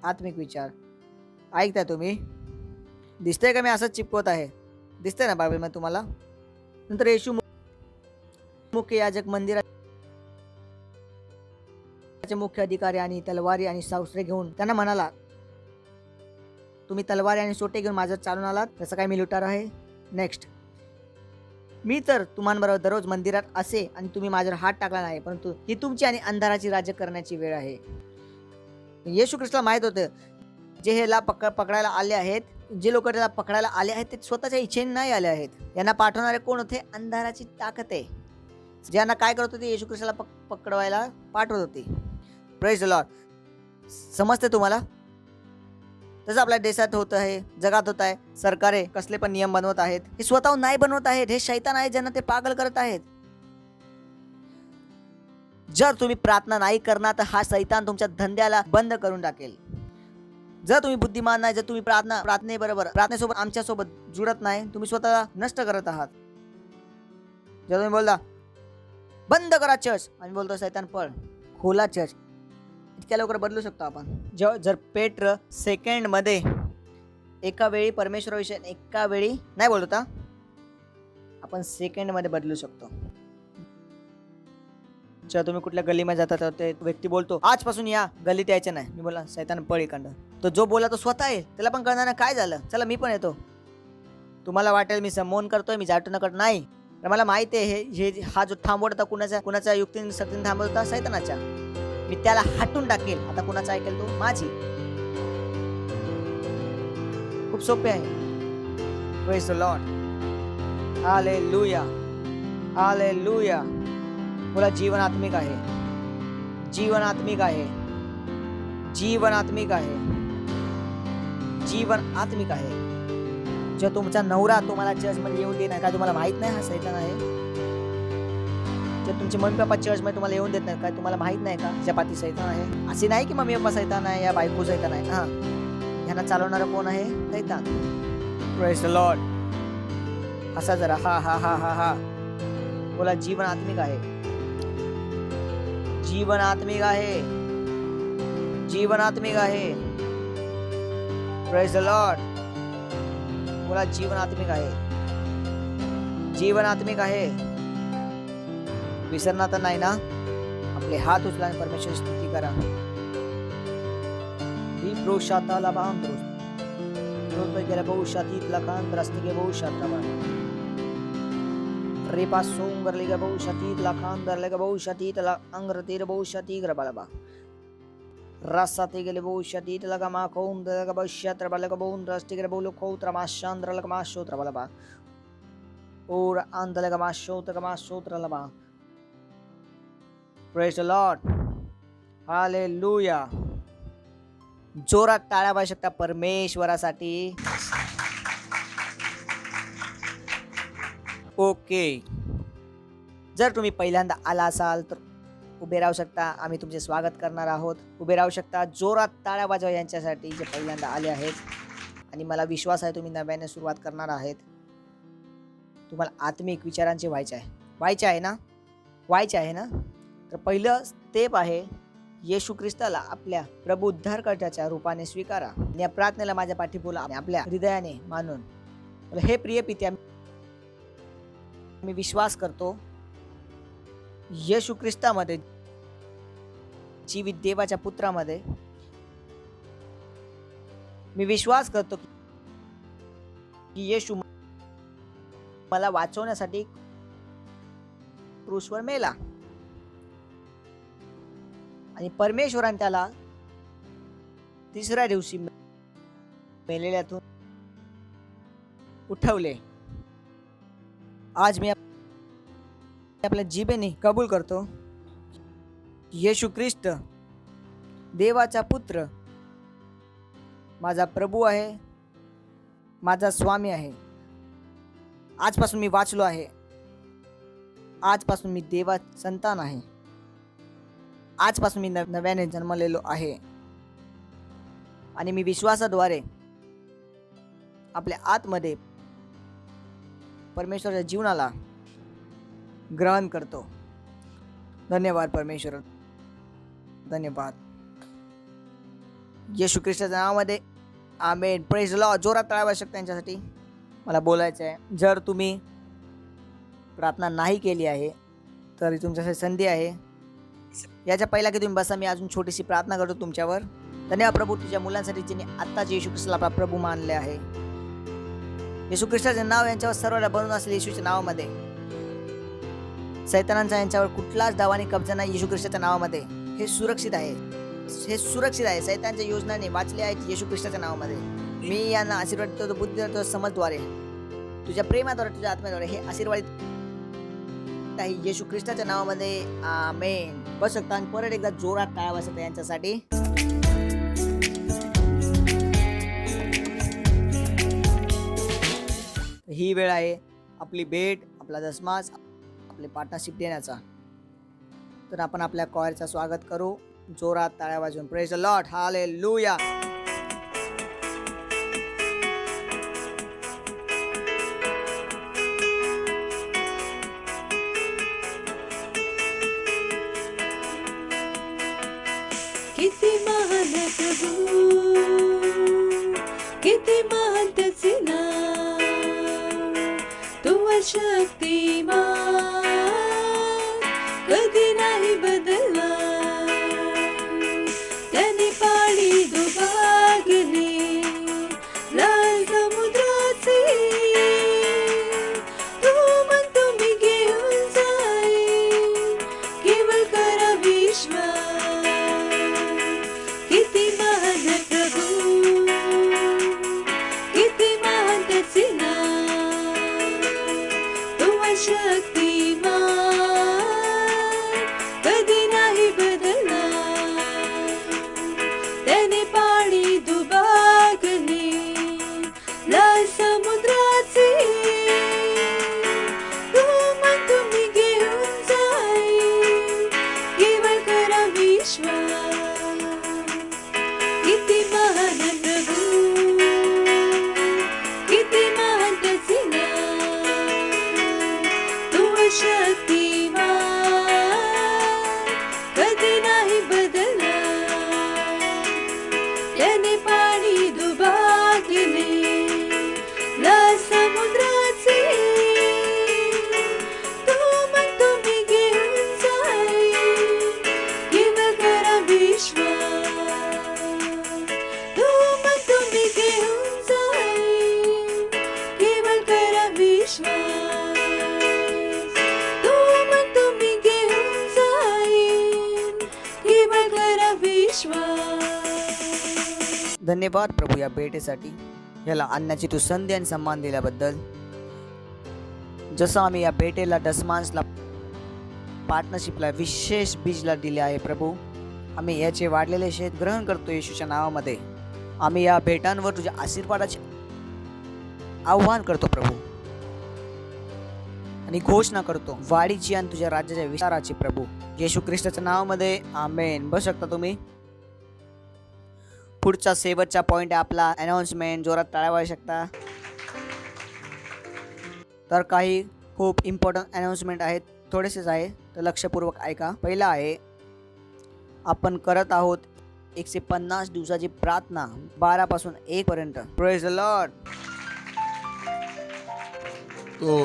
आत्मिक विचार. ऐकताय तुम्ही? दिसतंय का मी असंच चिपकवत आहे? दिसतंय ना बायबलमध्ये तुम्हाला? नंतर येशू मुख्य याजक, मंदिराचे मुख्य अधिकारी आणि तलवारी आणि शस्त्रे घेऊन त्यांना म्हणाला, तुम्ही तलवारी आणि सोटे घेऊन माझ्यावर चालून आलात, तसं काय मी लुटार आहे? नेक्स्ट. मी तर तुम्हांबरोबर दररोज मंदिरात असे आणि तुम्ही माझ्यावर हात टाकला नाही, परंतु ही तुमची आणि अंधाराची राज्य करण्याची वेळ आहे. येशू ख्रिस्ताला माहित होतं जे ह्याला पकडायला आले आहेत, जे लोक त्याला पकडायला आले आहेत ते स्वतःच्या इच्छेने नाही आले आहेत. यांना पाठवणारे कोण होते? अंधाराची ताकद आहे. ज्यांना काय करत होते? येशू ख्रिस्ताला पकडवायला पाठवत होते. Praise the Lord. समजते तुम्हाला? तसं आपल्या देशात होत आहे, जगात होत आहे. सरकारे कसले पण नियम बनवत आहेत, हे स्वतःहून नाही बनवत आहेत. हे शैतान आहे ज्यांना ते पागल करत आहेत. जर तुम्ही प्रार्थना नाही करणार तर हा शैतान तुमच्या धंद्याला बंद करून टाकेल. जर तुम्ही बुद्धिमान नाही, जर तुम्ही प्रार्थनेसोबत आमच्यासोबत जुळत नाही, तुम्ही स्वतःला नष्ट करत आहात. जर तुम्ही बोलता बंद करा चर्च, आम्ही बोलतो शैतान पळ, खोला चर्च. इतक्या लवकर बदलू शकतो आपण. जर पेट्र सेकंड मध्ये एका वेळी परमेश्वराविषयी एका वेळी नाही बोलत, आपण सेकंड मध्ये बदलू शकतो. जेव्हा तुम्ही कुठल्या गल्लीमध्ये जाता तर ते व्यक्ती बोलतो आजपासून या गल्लीत यायचं नाही, मी बोला शैतान पळ इकडं. तो जो बोला तो स्वतः आहे, त्याला पण कळणार नाही काय झालं, चला मी पण येतो. तुम्हाला वाटेल मी समोन करतोय, मी जाटून करत नाही. तर मला माहिती आहे हे हा जो थांबवत होता कुणाच्या युक्तीने शक्तीने थांबवत होता? शैतानाच्या. मी त्याला हटून टाकेल. आता कुणाचा ऐकेल तो? माझी. खूप सोपे आहे. Praise the Lord. Hallelujah, hallelujah. बोला जीवन आत्मिक आहे, जीवन आत्मिक आहे, जीवन आत्मिक आहे, जीवन आत्मिक आहे. जो तुमचा नवरा तुम्हाला चर्चमध्ये येऊन देत नाही, काय तुम्हाला माहित नाही हा शैतान आहे? जर तुमचे मम्मी पप्पा चर्चमध्ये तुम्हाला येऊन देत नाही, काय तुम्हाला माहित नाही का तिच्या पाठी शैतान आहे? असे नाही की मम्मी पप्पा शैतान आहे या बायको शैतान आहे. हा, ह्यांना चालवणारा कोण आहे? शैतान. Praise the Lord. असा जरा हा हा हा हा हा. बोला जीवन आत्मिक आहे, जीवन आत्मिक आहे, जीवन आत्मिक आहे. Praise the Lord. बोला जीवन आत्मिक आहे, जीवन आत्मिक आहे. विसरणार तर नाही ना? आपले हात उचला आणि परमेश्वर स्तुती करा. ही प्रोशाताला बांधरो रोतो गेला बहुशातीत लखान रस्तिगे बहुशात रबा रेपा सोंगरले गे बहुशातीत लखान दरले गे बहुशातीत अंग्रतीर बहुशाती ग्रबलबा Rasati gelebu shadid lagama kound lagaba shatra balagabun rastigabulu kotra mashandra lagama shotra balaba. Or andalagama shotra laba. Praise the Lord. Hallelujah. जोरात टाळ्या वाजू शकता परमेश्वरासाठी. ओके, जर तुम्ही पहिल्यांदा आला असाल तर उभे राहू शकता. आम्ही तुमचे स्वागत करणार आहोत. उभे राहू शकता. जोरात टाळ्या वाजवा यांच्यासाठी जे पहिल्यांदा आले आहेत. आणि मला विश्वास आहे तुम्ही नव्याने सुरुवात करणार आहेत. तुम्हाला आत्मिक विचारांचे व्हायचे आहे ना. तर पहिलं स्टेप आहे, येशू ख्रिस्ताला आपल्या प्रभू उद्धारकर्त्याच्या रूपाने स्वीकारा. आणि या प्रार्थनेला माझ्या पाठीपुला आपल्या हृदयाने मानून, हे प्रिय पित्या, मी विश्वास करतो येशू ख्रिस्तामध्ये, जीवित देवाच्या पुत्रामध्ये मी विश्वास करतो की येशू मला वाचवण्यासाठी क्रूसवर मेला आणि परमेश्वराने त्याला तिसऱ्या दिवशी मेलेल्यातून उठवले. आज मी आपल्या जिभेने कबूल करतो, येशू ख्रिस्त देवाचा पुत्र माझा प्रभू आहे, माझा स्वामी आहे. आजपासून मी वाचलो आहे. आजपासून मी देवा संतान आहे. आजपासून मी नव्याने जन्मलेलो आहे. आणि मी विश्वासाद्वारे आपल्या आतमध्ये परमेश्वराच्या जीवनाला ग्रहण करतो. धन्यवाद परमेश्वर, धन्यवाद. येशू ख्रिस्ताच्या नावामध्ये आमेन. Praise the Lord. जोरात टाळ्या वाजवा त्यांच्यासाठी. मला बोलायचं आहे, जर तुम्ही प्रार्थना नाही केली आहे तर तुमच्यासाठी संधी आहे. याच्या पहिला की तुम्ही बसा, मी अजून छोटीशी प्रार्थना करतो तुमच्यावर. धन्यवाद प्रभू तुझ्या मुलांसाठी ज्यांनी आत्ताच येशू ख्रिस्ताला आपला प्रभू मानले आहे. येशू ख्रिस्ताचे नाव यांच्यावर सर्वांना बनून असले. येशूच्या नावामध्ये सैतानांचा यांच्यावर कुठलाच दावाने कब्जा नाही. येशू ख्रिस्ताच्या नावामध्ये हे सुरक्षित आहे. सैतानच्या योजनाने वाचले आहेत येशू ख्रिस्ताच्या नावामध्ये. मी यांना आशीर्वाद देतो, बुद्धी देतो, समजद्वारे, तुझ्या प्रेमाद्वारे, तुझ्या आत्म्याद्वारे हे आशीर्वादित आहे येशू ख्रिस्ताच्या नावामध्ये. आमेन. बस शकता. आणि परत एकदा जोरात टाळ्या वाजवा यांच्यासाठी. ही वेळ आहे आपली भेट, आपला दशमास, आपले पार्टनरशिप देण्याचा. तर आपण आपल्या कॉयरचं स्वागत करू जोरात टाळ्या वाजवून. Praise the Lord. हालेलुया. किती महान प्रभू, किती महान त्याचे नाव, तू शक्तिमान, कधी नाही बदलला. त्याने पाणी दुभागले लाल समुद्राचे, तू म्हणतो मी घेऊन जाईन, केवळ करा विश्वास. किती महान प्रभू, किती महान त्याचे नाव, तू शक्तिमान, कधी नाही बदलला. त्याने पाणी दुभागले लाल समुद्राचे, तू म्हणतो मी घेऊन जाईन, केवळ करा विश्वास. किती महान प्रभू, किती महान त्याचे नाव, तू शक्तिमान, कधी नाही बदलला. त्याने पाणी दुभागले लाल समुद्राचे, तू म्हणतो मी घेऊन जाईन, केवळ करा विश्वास. तू म्हणतो मी घेऊन जाईन, केवळ करा विश्वास. तू धन्यवाद प्रभू या भेटीसाठी, याला आणण्याची तू संधी आणि सन्मान दिल्याबद्दल. जसं आम्ही या भेटेला डसमान्सला पार्टनरशिपला विशेष बीजला दिले आहे प्रभू, आम्ही याचे वाढलेले शेत ग्रहण करतो येशूच्या नावामध्ये. आम्ही या भेटांवर तुझ्या आशीर्वादाचे आव्हान करतो प्रभू आणि घोषणा करतो वाढीची आणि तुझ्या राज्याच्या विस्ताराची प्रभू, येशू ख्रिस्ताच्या नावामध्ये आमेन. बस शकता तुम्ही. पुढचा शेवटचा पॉइंट आहे आपला अनाउन्समेंट. जोरात टाळ्या वाजवू शकता. तर काही खूप इम्पॉर्टंट अनाउन्समेंट आहेत, थोडेसेच आहे, तर लक्षपूर्वक ऐका. पहिला आहे, आपण करत आहोत 150 दिवसाची प्रार्थना 12 पासून 1 पर्यंत. Praise the Lord. तो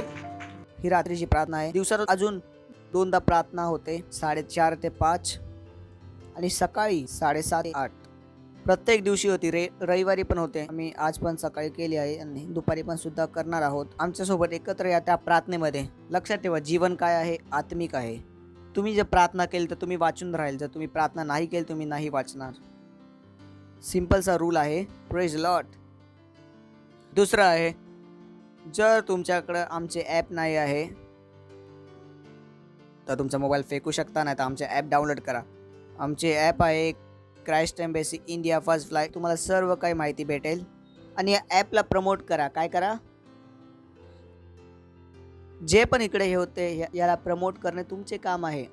ही रात्रीची प्रार्थना आहे. दिवसात अजून 2दा प्रार्थना होते, 4:30 ते 5 आणि सकाळी 7:30 ते 8. प्रत्येक दिवशी होती. रविवारी पण होते. आम्ही आज पण सकाळी केली आहे आणि दुपारी पण सुद्धा करणार आहोत. आमच्यासोबत एकत्र या त्या प्रार्थनेमध्ये. लक्षात ठेवा, जीवन काय आहे? आत्मिक आहे. तुम्ही जर प्रार्थना केली तर तुम्ही वाचून राहील, जर तुम्ही प्रार्थना नाही केली तुम्ही नाही वाचणार. सिंपलचा रूल आहे. Praise Lord. दुसरं आहे, जर तुमच्याकडं आमचे ॲप नाही आहे तर तुमचा मोबाईल फेकू शकता, नाही तर आमचे ॲप डाउनलोड करा. आमचे ॲप आहे Christ embassy India first fly. तुम्हाला सर्व काही माहिती भेटेल. आणि या ॲपला प्रमोट करा. काय करा? जे पण इकडे हे होते याला प्रमोट करणे तुमचे काम आहे.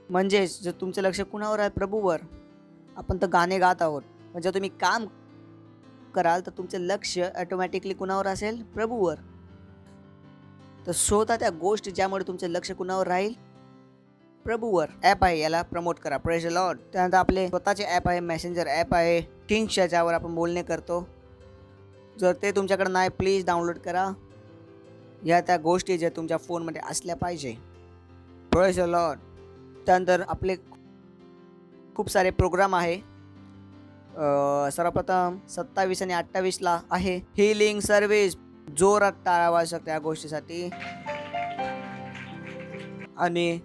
म्हणजेच जर तुमचं लक्ष कुणावर आहे? प्रभूवर. आपण तर गाणे गात आहोत, पण जर तुम्ही काम कराल तर तुमचं लक्ष ऑटोमॅटिकली कुणावर असेल? प्रभूवर. तर शोधा त्या गोष्टी ज्यामुळे तुमचं लक्ष कुणावर राहील? प्रभूवर. ॲप आहे, याला प्रमोट करा. Praise the Lord. त्यानंतर आपले स्वतःचे ॲप आहे, मेसेंजर ॲप आहे, थिंग्स, ज्यावर आपण बोलणे करतो. जर ते तुमच्याकडे नाही, प्लीज डाउनलोड करा. या त्या गोष्टी ज्या तुमच्या फोनमध्ये असल्या पाहिजे. Praise the Lord. त्यानंतर आपले खूप सारे प्रोग्राम आहे. सर्वप्रथम 27 आणि 28ला आहे हिलिंग सर्व्हिस. जोरात टाळा वाजू शकते या गोष्टीसाठी. आणि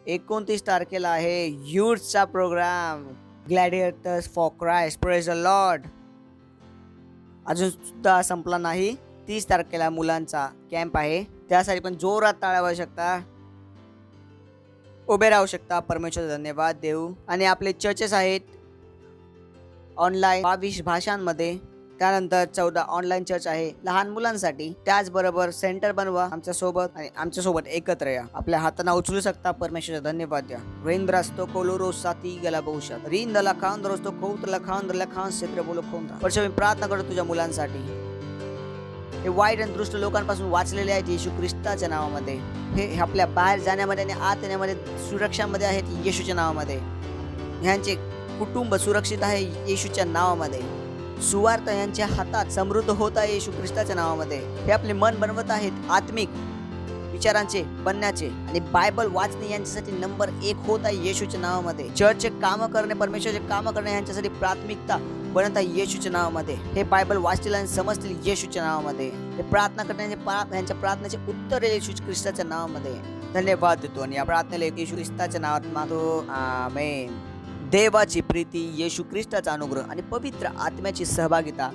29 तारखेला आहे युथचा programme, gladiators for Christ. Praise the Lord. अजून सुद्धा संपला नाही. 30 तारखेला मुलांचा कॅम्प आहे, त्यासाठी पण जोरात टाळ्या वाजू शकता, उभे राहू शकता. परमेश्वर धन्यवाद देऊ. आणि आपले चर्चेस आहेत ऑनलाईन 22 भाषांमध्ये. त्यानंतर 14 ऑनलाईन चर्च आहे लहान मुलांसाठी. त्याचबरोबर सेंटर बनवा आमच्यासोबत आणि आमच्यासोबत एकत्र या. आपल्या हातांना उचलू शकता. परमेश्वराचा धन्यवाद द्या. रेंद्रास्तो कोलोरो साती गला बहुशात रिंदला खांद्रोस्तो खौतला खांद्रला खान क्षेत्र बोलो खोंद्रा. परमेश्वर, मी प्रार्थना करतो तुझ्या मुलांसाठी. हे वाईट आणि दृष्ट लोकांपासून वाचलेले आहेत येशू ख्रिस्ताच्या नावामध्ये. हे आपल्या बाहेर जाण्यामध्ये आणि आत येण्यामध्ये सुरक्षामध्ये आहेत येशूच्या नावामध्ये. ह्यांचे कुटुंब सुरक्षित आहे येशूच्या नावामध्ये. सुवार्थ यांच्या हातात समृद्ध होत आहे येशू ख्रिस्ताच्या नावामध्ये. हे आपले मन बनवत आहेत आत्मिक विचारांचे बनण्याचे आणि बायबल वाचणे यांच्यासाठी नंबर 1 होत आहे येशूच्या नावामध्ये. चर्चचे कामं करणे, परमेश्वराचे कामं करणे यांच्यासाठी प्राथमिकता बनत आहे येशूच्या नावामध्ये. हे बायबल वाचतील आणि समजतील येशूच्या नावामध्ये. हे प्रार्थना करण्याचे यांच्या प्रार्थनेचे उत्तर येशू ख्रिस्ताच्या नावामध्ये. धन्यवाद देतो आणि या प्रार्थनेला येशू ख्रिस्ताच्या नावात मागतो. आमेन. देवाची प्रीती, येशू ख्रिस्ताचा अनुग्रह आणि पवित्र आत्म्याची सहभागिता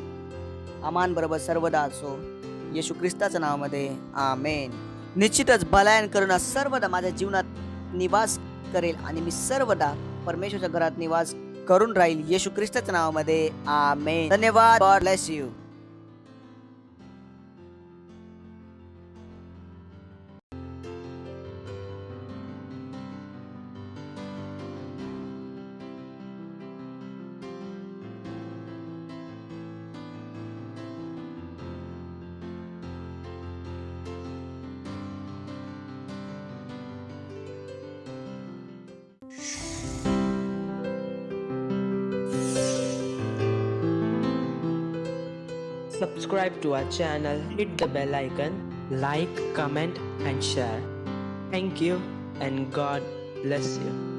आमान बरोबर सर्वदा असो येशू ख्रिस्ताच्या नावामध्ये. आमेन. निश्चितच भलायन करुणा सर्वदा माझ्या जीवनात निवास करेल आणि मी सर्वदा परमेश्वराच्या घरात निवास करून राहील येशू ख्रिस्ताच्या नावामध्ये. आमेन. धन्यवाद. God bless you. Subscribe to our channel, hit the bell icon, like, comment and share. Thank you and God bless you.